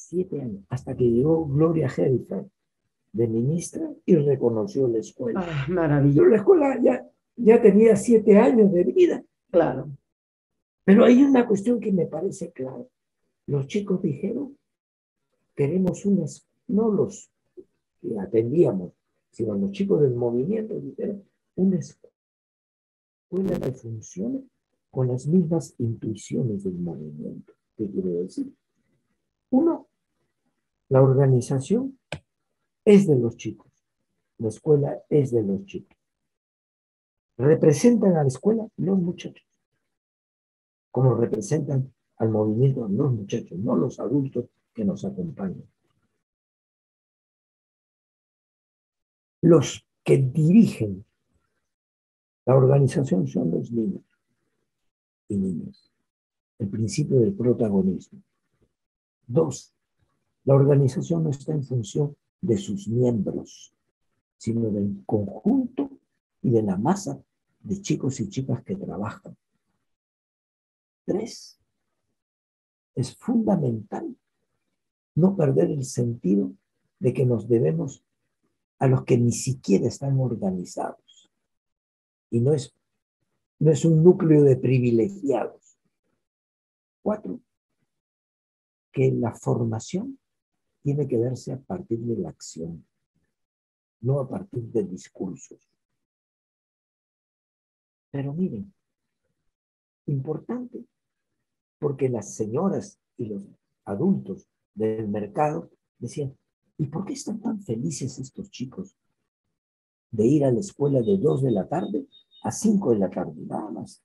S2: 7 años, hasta que llegó Gloria Helfer de ministra y reconoció la escuela.
S1: Ah, maravilla.
S2: Pero la escuela ya tenía 7 años de vida.
S1: Claro.
S2: Pero hay una cuestión que me parece clara. Los chicos dijeron, queremos unas, no los que atendíamos, sino los chicos del movimiento, dijeron, una escuela que funcione con las mismas intuiciones del movimiento. ¿Qué quiere decir? Uno, la organización es de los chicos. La escuela es de los chicos. Representan a la escuela los muchachos, como representan al movimiento los muchachos, no los adultos que nos acompañan. Los que dirigen la organización son los niños y niñas. El principio del protagonismo. 2, la organización no está en función de sus miembros, sino del conjunto y de la masa de chicos y chicas que trabajan. 3, es fundamental no perder el sentido de que nos debemos a los que ni siquiera están organizados. Y no es un núcleo de privilegiados. 4, que la formación tiene que darse a partir de la acción, no a partir de discursos. Pero miren, importante, porque las señoras y los adultos del mercado decían, ¿y por qué están tan felices estos chicos de ir a la escuela de 2 de la tarde a 5 de la tarde? Nada más.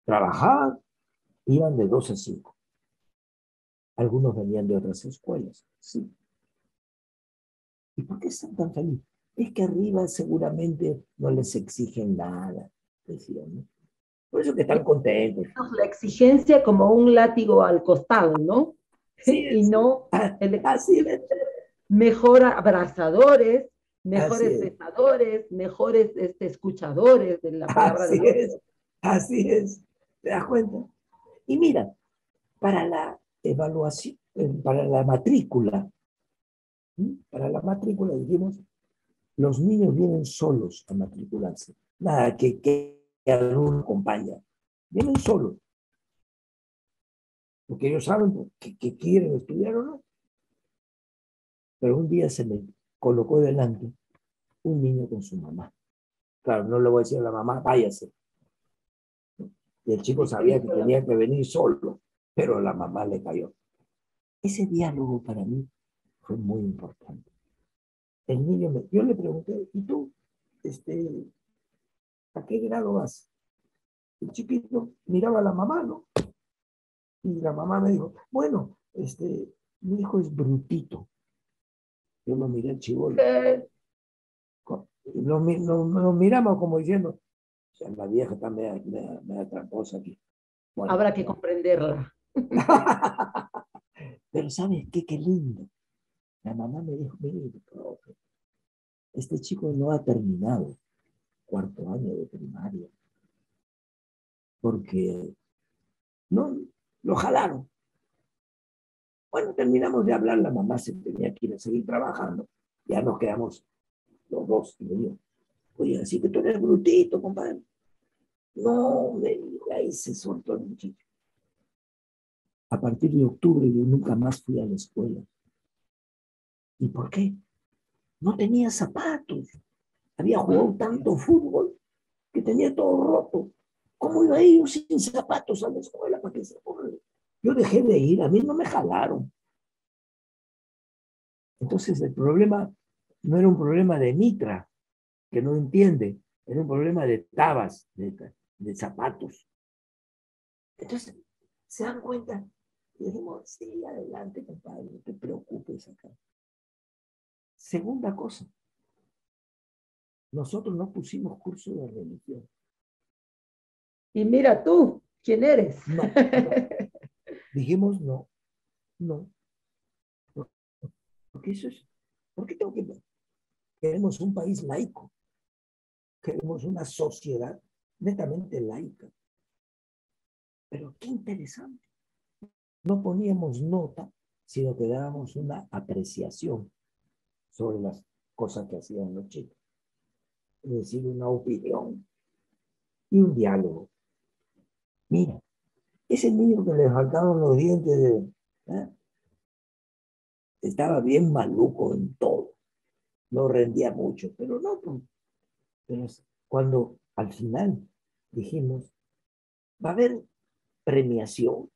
S2: Trabajaban, iban de 2 a 5. Algunos venían de otras escuelas, sí. ¿Y por qué están tan felices? Es que arriba seguramente no les exigen nada, decían, ¿no? Por eso que están contentos.
S1: La exigencia como un látigo al costado, ¿no?
S2: Sí,
S1: Y no
S2: así es.
S1: mejor abrazadores,
S2: Así
S1: mejores
S2: es.
S1: besadores, mejores escuchadores de la palabra
S2: Así
S1: del
S2: es.
S1: otro.
S2: Así es. ¿Te das cuenta? Y mira, para la evaluación, para la matrícula, dijimos, los niños vienen solos a matricularse. Nada, que alguno acompaña. Vienen solos. Porque ellos saben que quieren estudiar o no. Pero un día se me colocó delante un niño con su mamá. Claro, no le voy a decir a la mamá, váyase. Y el chico sabía que tenía que venir solo, pero la mamá le cayó. Ese diálogo para mí fue muy importante. El niño, yo le pregunté, ¿y tú, a qué grado vas? El chiquito miraba a la mamá, ¿no? Y la mamá me dijo, bueno, mi hijo es brutito. Yo lo miré al chibolo. Nos miramos como diciendo, o sea, la vieja está media tramposa aquí. Bueno.
S1: Habrá que comprenderla.
S2: Pero ¿sabes qué? Qué lindo. La mamá me dijo, mire, profe, este chico no ha terminado 4º año de primaria porque no lo jalaron. Bueno, terminamos de hablar, la mamá se tenía que ir a seguir trabajando. Ya nos quedamos los dos. Y me dijo, oye, así que tú eres brutito, compadre. No, me dijo, ahí se soltó el muchacho. A partir de octubre yo nunca más fui a la escuela. ¿Y por qué? No tenía zapatos. Había jugado tanto fútbol que tenía todo roto. ¿Cómo iba a ir sin zapatos a la escuela para que se pongan? Yo dejé de ir, a mí no me jalaron. Entonces el problema no era un problema de Mitra, que no entiende, era un problema de tabas, de zapatos. Entonces, ¿se dan cuenta? Y dijimos, sí, adelante, compadre, no te preocupes acá. Segunda cosa, nosotros no pusimos curso de religión.
S1: Y mira tú, ¿quién eres?
S2: No. Dijimos no. Porque eso es, ¿por qué tengo que ver? Queremos un país laico, queremos una sociedad netamente laica. Pero qué interesante. No poníamos nota sino que dábamos una apreciación sobre las cosas que hacían los chicos. Es decir, una opinión y un diálogo. Mira, ese niño que le faltaban los dientes, ¿eh? Estaba bien maluco en todo, no rendía mucho, pero no, pero cuando al final dijimos, va a haber premiación,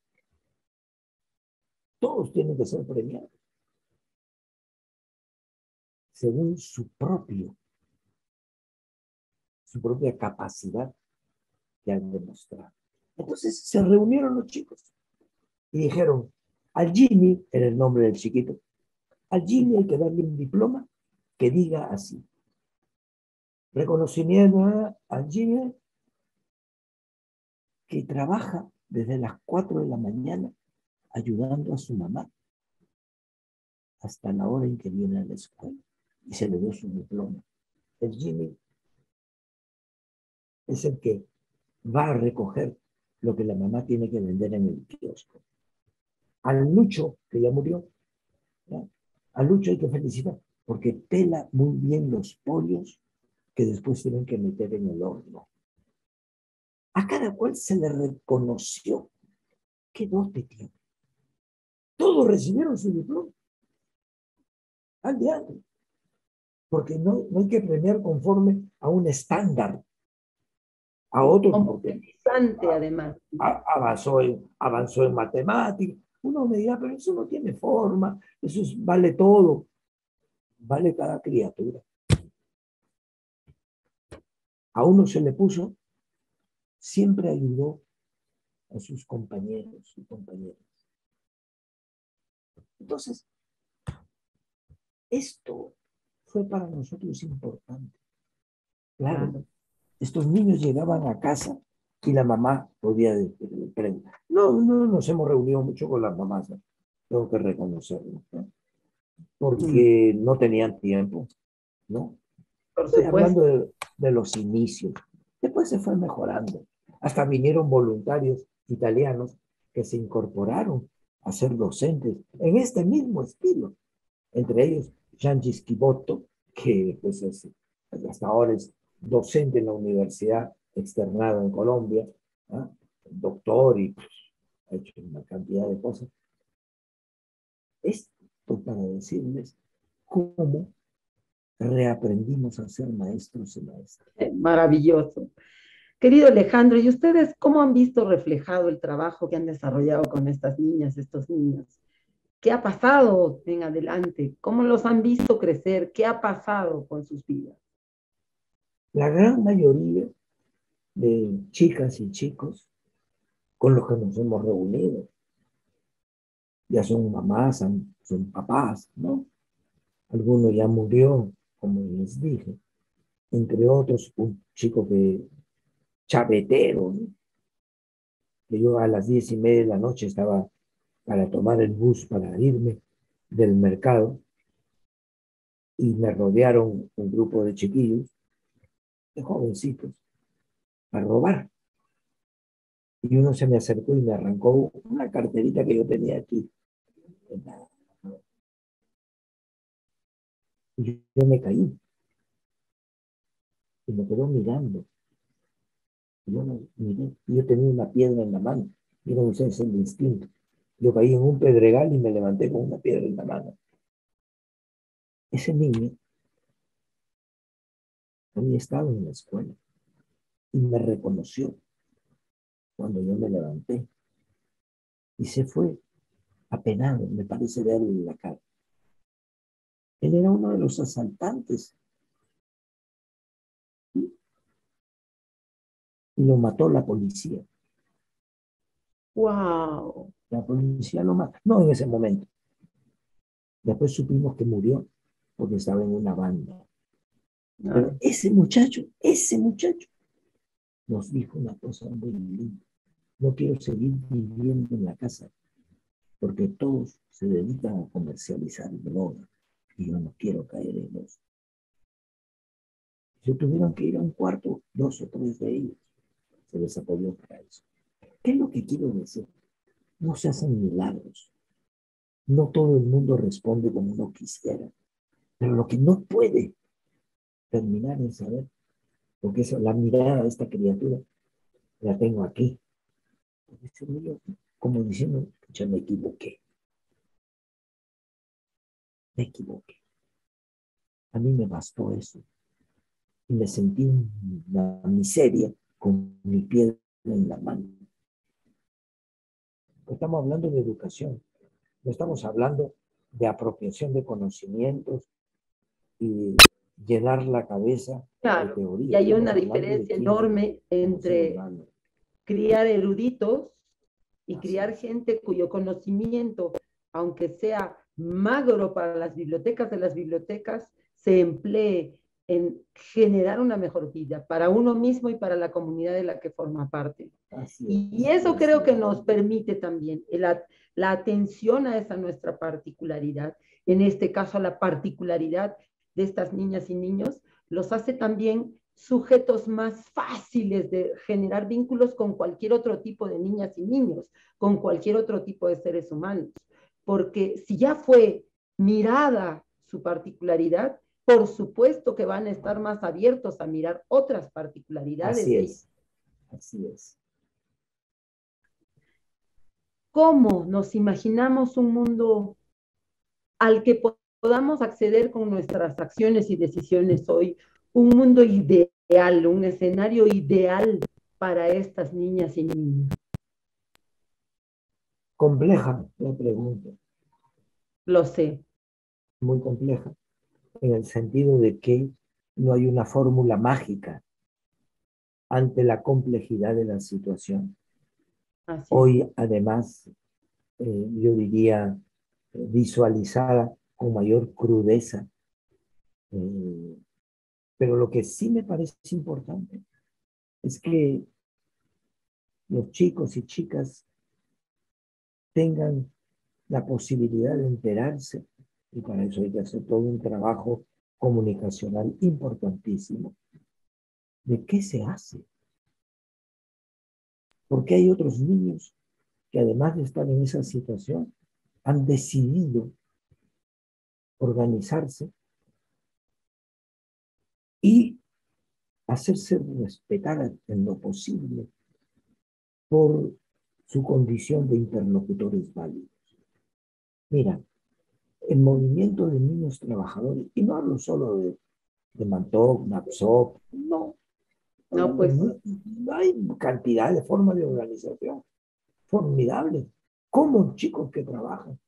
S2: todos tienen que ser premiados según su propia capacidad que han demostrado. Entonces se reunieron los chicos y dijeron, al Jimmy, era el nombre del chiquito, al Jimmy hay que darle un diploma que diga así. Reconocimiento al Jimmy que trabaja desde las 4 de la mañana ayudando a su mamá hasta la hora en que viene a la escuela. Y se le dio su diploma. El Jimmy es el que va a recoger lo que la mamá tiene que vender en el kiosco. Al Lucho, que ya murió, ¿ya? A Lucho hay que felicitar, porque pela muy bien los pollos que después tienen que meter en el horno. A cada cual se le reconoció qué dote tiene. Todos recibieron su diploma. Al diablo. Porque no hay que premiar conforme a un estándar. A otros, porque
S1: Interesante, además.
S2: avanzó en matemáticas. Uno me dirá, pero eso no tiene forma, vale todo, vale cada criatura. A uno se le puso, siempre ayudó a sus compañeros y compañeras. Entonces, esto fue para nosotros importante. Claro, estos niños llegaban a casa y la mamá podía decirle, no nos hemos reunido mucho con las mamás, ¿no? Tengo que reconocerlo, ¿no? Porque no tenían tiempo, ¿no?
S1: Por
S2: Estoy
S1: supuesto.
S2: hablando de los inicios. Después se fue mejorando. Hasta vinieron voluntarios italianos que se incorporaron a ser docentes en este mismo estilo. Entre ellos, Gianni Schibotto, que pues, hasta ahora es docente en la universidad externado en Colombia, ¿ah? Doctor y pues, ha hecho una cantidad de cosas. Esto para decirles cómo reaprendimos a ser maestros y maestras.
S1: Maravilloso. Querido Alejandro, ¿y ustedes cómo han visto reflejado el trabajo que han desarrollado con estas niñas, estos niños? ¿Qué ha pasado en adelante? ¿Cómo los han visto crecer? ¿Qué ha pasado con sus vidas?
S2: La gran mayoría de chicas y chicos con los que nos hemos reunido ya son mamás, son papás, ¿no? Algunos ya murió, como les dije, entre otros un chico chabetero, ¿no? Que yo a las 10:30 de la noche estaba para tomar el bus para irme del mercado y me rodearon un grupo de chiquillos, de jovencitos, a robar. Y uno se me acercó y me arrancó una carterita que yo tenía aquí. Y yo me caí y me quedó mirando. Yo no miré, yo tenía una piedra en la mano. Miren ustedes el instinto. Yo caí en un pedregal y me levanté con una piedra en la mano. Ese niño había estado en la escuela y me reconoció cuando yo me levanté y se fue apenado, me parece verle en la cara. Él era uno de los asaltantes y lo mató la policía.
S1: ¡Wow!
S2: La policía lo mató, no en ese momento. Después supimos que murió porque estaba en una banda.
S1: Ah,
S2: Pero ese muchacho nos dijo una cosa muy linda. No quiero seguir viviendo en la casa porque todos se dedican a comercializar droga y yo no quiero caer en eso. Si tuvieron que ir a un cuarto, 2 o 3 de ellos se les apoyó para eso. ¿Qué es lo que quiero decir? No se hacen milagros. No todo el mundo responde como uno quisiera, pero lo que no puede terminar en saber, porque eso, la mirada de esta criatura la tengo aquí. Ese niño, como diciendo, ya me equivoqué, me equivoqué. A mí me bastó eso. Y me sentí una miseria con mi piedra en la mano. Estamos hablando de educación, no estamos hablando de apropiación de conocimientos y llenar la cabeza de
S1: Claro, y
S2: teoría.
S1: hay
S2: Estamos
S1: una
S2: hablando de
S1: diferencia
S2: quién
S1: enorme
S2: como ser
S1: entre
S2: humano.
S1: criar eruditos y
S2: Así
S1: criar
S2: es.
S1: gente cuyo conocimiento, aunque sea magro para las bibliotecas, se emplee en generar una mejor vida para uno mismo y para la comunidad de la que forma parte.
S2: Así
S1: Y
S2: es.
S1: eso
S2: Así
S1: creo que
S2: es.
S1: nos permite también la atención a esa nuestra particularidad, en este caso a la particularidad de estas niñas y niños, los hace también sujetos más fáciles de generar vínculos con cualquier otro tipo de niñas y niños, con cualquier otro tipo de seres humanos. Porque si ya fue mirada su particularidad, por supuesto que van a estar más abiertos a mirar otras particularidades
S2: Así
S1: de ellos.
S2: es. Así es.
S1: ¿Cómo nos imaginamos un mundo al que podamos acceder con nuestras acciones y decisiones hoy? Un mundo ideal, un escenario ideal para estas niñas y niños.
S2: Compleja la pregunta,
S1: Lo sé.
S2: muy compleja, en el sentido de que no hay una fórmula mágica ante la complejidad de la situación.
S1: Así es.
S2: Hoy, además, yo diría, visualizada con mayor crudeza. Eh, pero lo que sí me parece importante es que los chicos y chicas tengan la posibilidad de enterarse, y para eso hay que hacer todo un trabajo comunicacional importantísimo, de qué se hace. Porque hay otros niños que además de estar en esa situación, han decidido organizarse y hacerse respetar en lo posible por su condición de interlocutores válidos. Mira, el movimiento de niños trabajadores, y no hablo solo de Mantoc, Napsop, no,
S1: No, pues
S2: hay cantidad de formas de organización formidables, como chicos que trabajan,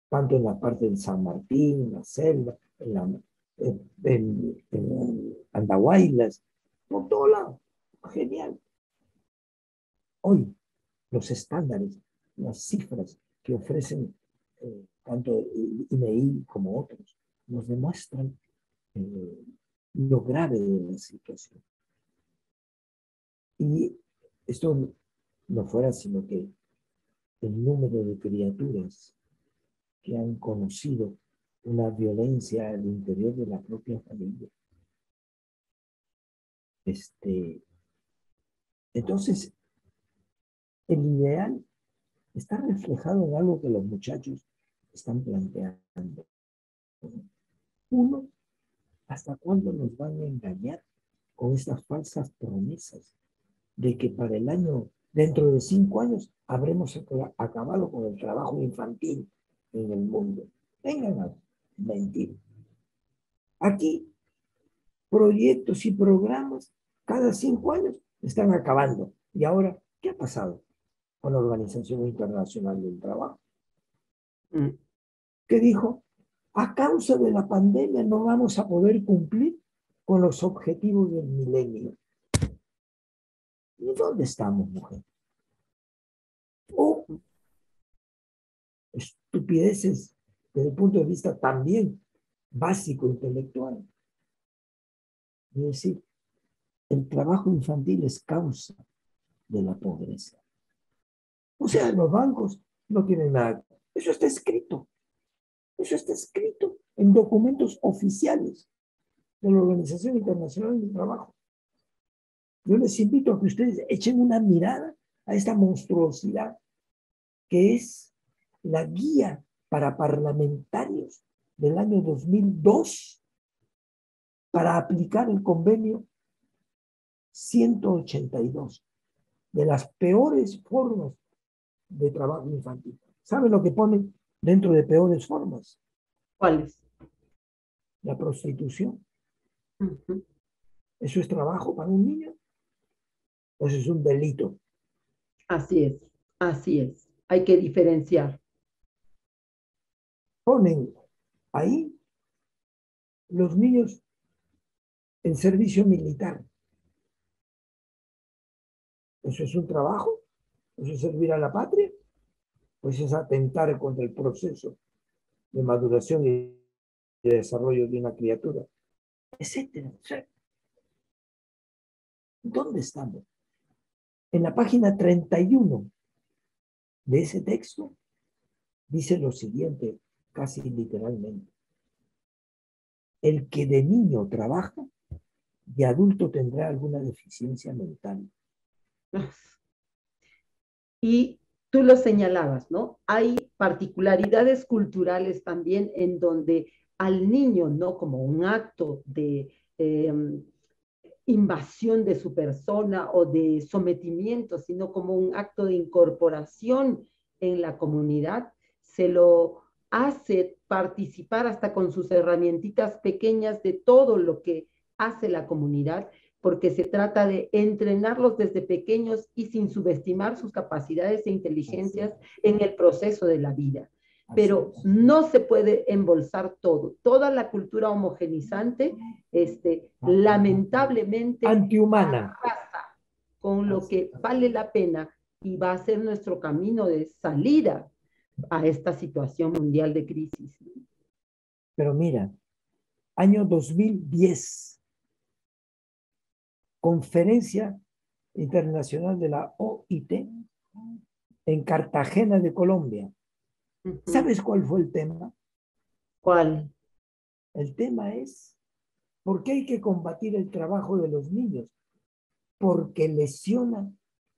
S2: tanto en la parte de San Martín, en la selva, en Andahuaylas, por todo lado, genial. Hoy, los estándares, las cifras que ofrecen tanto INEI como otros, nos demuestran lo grave de la situación. Y esto no fuera sino que el número de criaturas que han conocido una violencia al interior de la propia familia. Entonces, el ideal está reflejado en algo que los muchachos están planteando. Uno, ¿hasta cuándo nos van a engañar con estas falsas promesas de que para el año, dentro de 5 años, habremos acabado con el trabajo infantil en el mundo? Vengan a mentir. Aquí, proyectos y programas cada 5 años están acabando. ¿Y ahora qué ha pasado con la Organización Internacional del Trabajo? Que dijo, a causa de la pandemia no vamos a poder cumplir con los objetivos del milenio. ¿Y dónde estamos, mujer? O estupideces desde el punto de vista también básico, intelectual. Es decir, el trabajo infantil es causa de la pobreza. O sea, los bancos no tienen nada. Eso está escrito. Eso está escrito en documentos oficiales de la Organización Internacional del Trabajo. Yo les invito a que ustedes echen una mirada a esta monstruosidad que es la guía para parlamentarios del año 2002 para aplicar el convenio 182 de las peores formas de trabajo infantil. ¿Saben lo que ponen dentro de peores formas?
S1: ¿Cuáles?
S2: La prostitución.
S1: Ujú.
S2: ¿Eso es trabajo para un niño? ¿O eso es un delito?
S1: Así es, así es. Hay que diferenciar.
S2: Ponen ahí los niños en servicio militar. ¿Eso es un trabajo? ¿Eso es servir a la patria? Pues es atentar contra el proceso de maduración y de desarrollo de una criatura, etcétera. ¿Dónde estamos? En la página 31 de ese texto dice lo siguiente, casi literalmente. El que de niño trabaja, de adulto tendrá alguna deficiencia mental.
S1: Y tú lo señalabas, ¿no? Hay particularidades culturales también en donde al niño, no como un acto de invasión de su persona o de sometimiento, sino como un acto de incorporación en la comunidad, se lo hace participar hasta con sus herramientitas pequeñas de todo lo que hace la comunidad, porque se trata de entrenarlos desde pequeños y sin subestimar sus capacidades e inteligencias en el proceso de la vida. Pero no se puede embolsar todo. Toda la cultura homogenizante, lamentablemente,
S2: Antihumana.
S1: arrasa con lo que vale la pena y va a ser nuestro camino de salida a esta situación mundial de crisis.
S2: Pero mira, año 2010, Conferencia Internacional de la OIT en Cartagena de Colombia. ¿Sabes cuál fue el tema?
S1: ¿Cuál?
S2: El tema es, ¿por qué hay que combatir el trabajo de los niños? Porque lesiona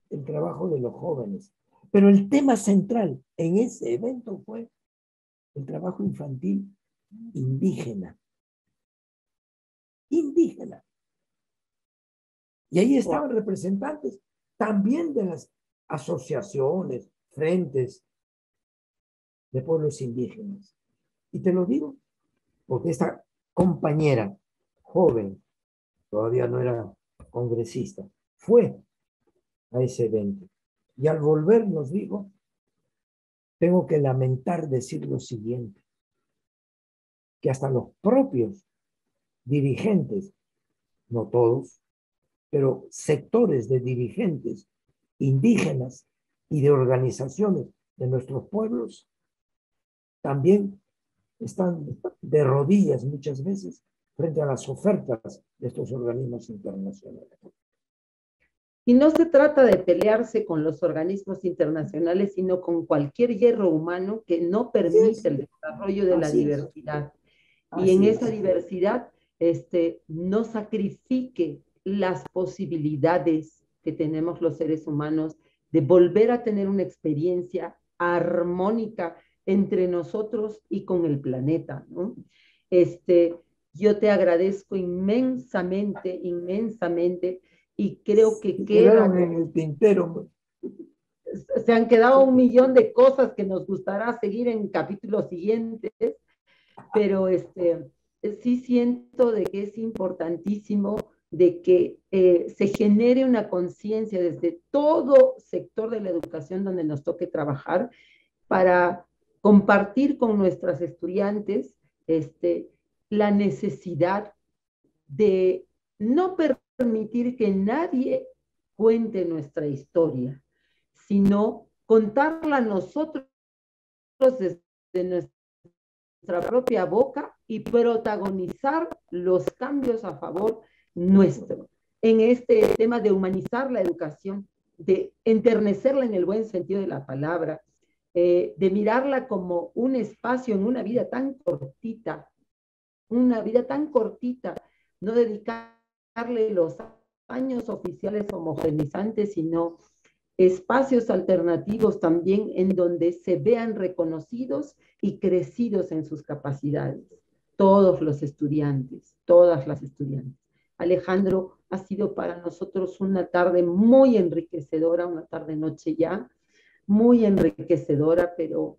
S2: el trabajo de los jóvenes. Pero el tema central en ese evento fue el trabajo infantil indígena. Indígena. Y ahí estaban representantes también de las asociaciones, frentes de pueblos indígenas. Y te lo digo porque esta compañera joven, todavía no era congresista, fue a ese evento. Y al volver nos dijo, tengo que lamentar decir lo siguiente, que hasta los propios dirigentes, no todos, pero sectores de dirigentes indígenas y de organizaciones de nuestros pueblos también están de rodillas muchas veces frente a las ofertas de estos organismos internacionales.
S1: Y no se trata de pelearse con los organismos internacionales, sino con cualquier hierro humano que no permite el desarrollo de la diversidad. Y en esa diversidad, no sacrifique las posibilidades que tenemos los seres humanos de volver a tener una experiencia armónica entre nosotros y con el planeta, ¿no? Yo te agradezco inmensamente, inmensamente, y creo que
S2: quedaron en el tintero.
S1: se han quedado un millón de cosas que nos gustará seguir en capítulos siguientes, pero sí siento de que es importantísimo de que se genere una conciencia desde todo sector de la educación donde nos toque trabajar para compartir con nuestras estudiantes la necesidad de no permitir que nadie cuente nuestra historia, sino contarla nosotros desde nuestra propia boca y protagonizar los cambios a favor nuestro. En este tema de humanizar la educación, de enternecerla en el buen sentido de la palabra, de mirarla como un espacio en una vida tan cortita, no dedicarle los años oficiales homogenizantes, sino espacios alternativos también en donde se vean reconocidos y crecidos en sus capacidades. Todos los estudiantes, todas las estudiantes. Alejandro, ha sido para nosotros una tarde muy enriquecedora, una tarde-noche ya, muy enriquecedora, pero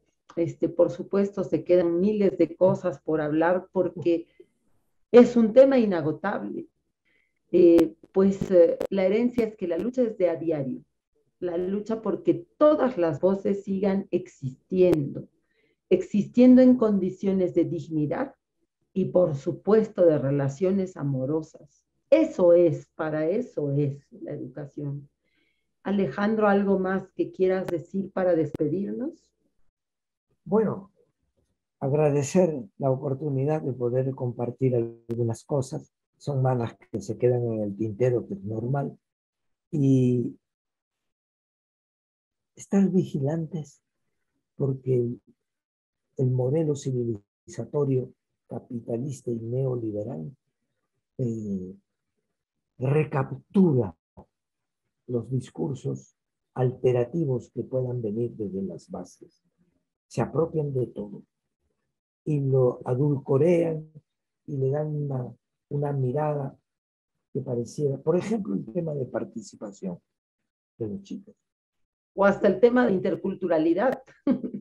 S1: por supuesto se quedan miles de cosas por hablar porque es un tema inagotable. La herencia es que la lucha es de a diario, la lucha porque todas las voces sigan existiendo, existiendo en condiciones de dignidad y por supuesto de relaciones amorosas. Para eso es la educación. Alejandro, ¿algo más que quieras decir para despedirnos?
S2: Bueno, agradecer la oportunidad de poder compartir algunas cosas. Son malas que se quedan en el tintero, que es normal. Y estar vigilantes porque el modelo civilizatorio capitalista y neoliberal eh, recaptura los discursos alterativos que puedan venir desde las bases. Se apropian de todo y lo adulcorean y le dan una mirada que pareciera, por ejemplo, el tema de participación de los chicos.
S1: O hasta el tema de interculturalidad.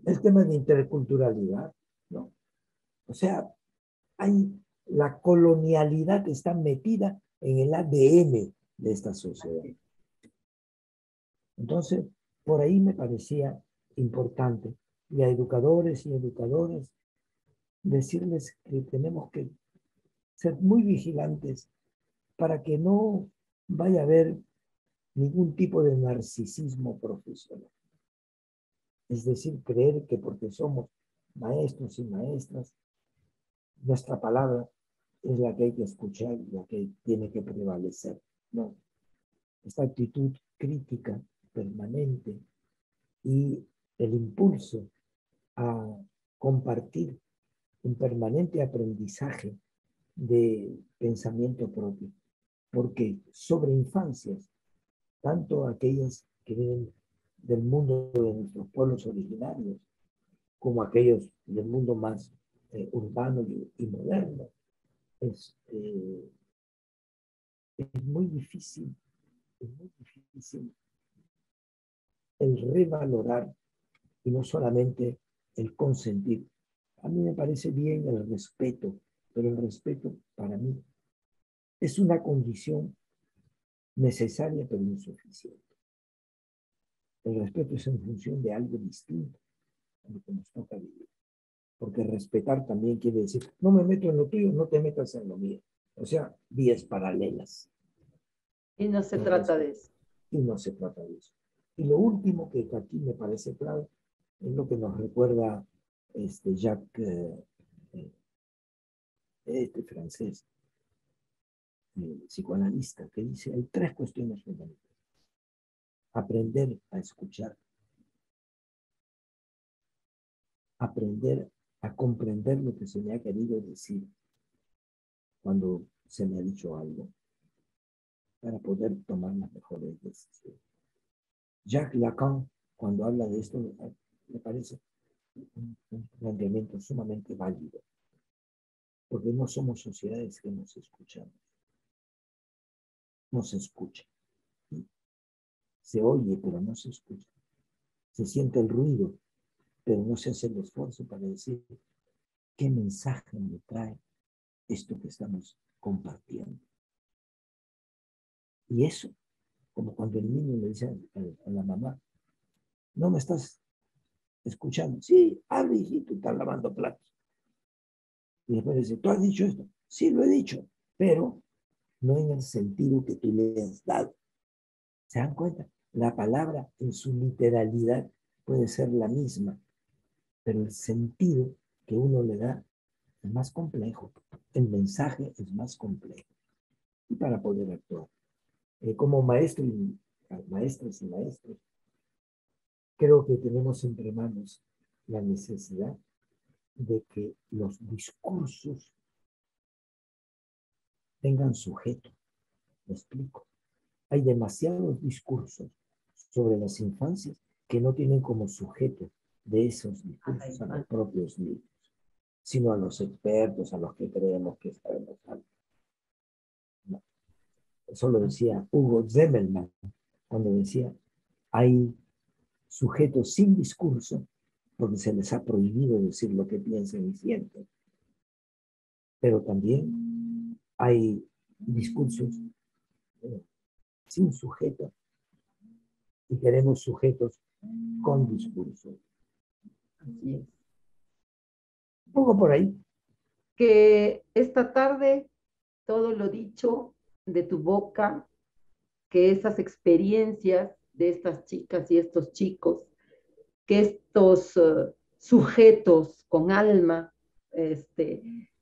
S2: El tema de interculturalidad, ¿no? O sea, la colonialidad está metida en el ADN de esta sociedad. Entonces, por ahí me parecía importante, y a educadores y educadoras, decirles que tenemos que ser muy vigilantes para que no vaya a haber ningún tipo de narcisismo profesional. Es decir, creer que porque somos maestros y maestras, nuestra palabra es la que hay que escuchar y la que tiene que prevalecer. No, esta actitud crítica permanente y el impulso a compartir un permanente aprendizaje de pensamiento propio, porque sobre infancias, tanto aquellas que vienen del mundo de nuestros pueblos originarios, como aquellos del mundo más urbano y moderno, este, es muy difícil el revalorar y no solamente el consentir. A mí me parece bien el respeto, pero el respeto para mí es una condición necesaria pero insuficiente. El respeto es en función de algo distinto a lo que nos toca vivir. Porque respetar también quiere decir, no me meto en lo tuyo, no te metas en lo mío. O sea, vías paralelas.
S1: Y no se
S2: El
S1: trata de
S2: respeto.
S1: eso.
S2: Y no se trata de eso. Y lo último que aquí me parece clave es lo que nos recuerda Jacques, este francés, psicoanalista, que dice, hay tres cuestiones fundamentales. Aprender a escuchar, aprender a comprender lo que se me ha querido decir cuando se me ha dicho algo, para poder tomar las mejores decisiones. Jacques Lacan, cuando habla de esto, me parece un planteamiento sumamente válido, porque no somos sociedades que nos escuchamos, no se escucha, ¿sí? Se oye, pero no se escucha, se siente el ruido, pero no se hace el esfuerzo para decir qué mensaje me trae esto que estamos compartiendo. Y eso, como cuando el niño le dice a la mamá, no me estás escuchando. Sí, habla, hijito, estás lavando platos. Y después dice, ¿tú has dicho esto? Sí, lo he dicho, pero no en el sentido que tú le has dado. ¿Se dan cuenta? La palabra en su literalidad puede ser la misma, pero el sentido que uno le da es más complejo. El mensaje es más complejo. Y para poder actuar. Como maestro y maestras y maestros, creo que tenemos entre manos la necesidad de que los discursos tengan sujeto. ¿Me explico? Hay demasiados discursos sobre las infancias que no tienen como sujeto de esos discursos a los propios niños, sino a los expertos, a los que creemos que sabemos algo. No. Eso lo decía Hugo Zemmelman cuando decía, hay sujetos sin discurso porque se les ha prohibido decir lo que piensan y sienten. Pero también hay discursos sin sujeto y queremos sujetos con discurso.
S1: Así es.
S2: Un poco por ahí.
S1: Que esta tarde todo lo dicho de tu boca, que esas experiencias de estas chicas y estos chicos, que estos sujetos con alma,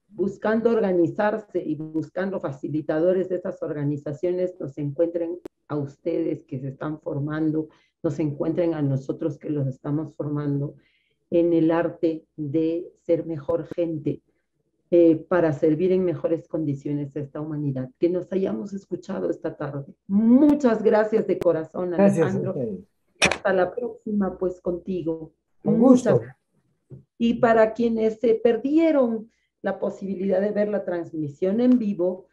S1: buscando organizarse y buscando facilitadores de esas organizaciones, nos encuentren a ustedes que se están formando, nos encuentren a nosotros que los estamos formando en el arte de ser mejor gente, para servir en mejores condiciones a esta humanidad. Que nos hayamos escuchado esta tarde. Muchas gracias de corazón, Alejandro.
S2: Gracias.
S1: Hasta la próxima, pues, contigo.
S2: Con gusto.
S1: Y para quienes se perdieron la posibilidad de ver la transmisión en vivo,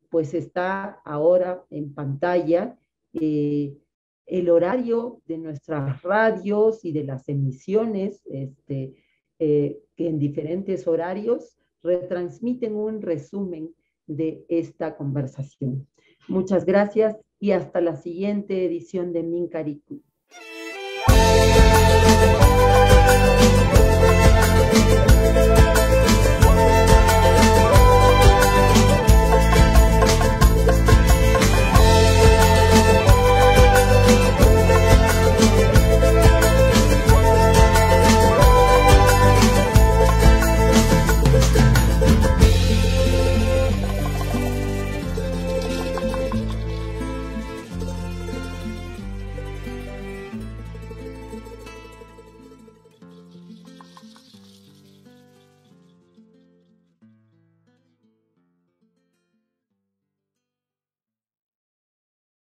S1: pues está ahora en pantalla el horario de nuestras radios y de las emisiones, que en diferentes horarios retransmiten un resumen de esta conversación. Muchas gracias y hasta la siguiente edición de Minkariku.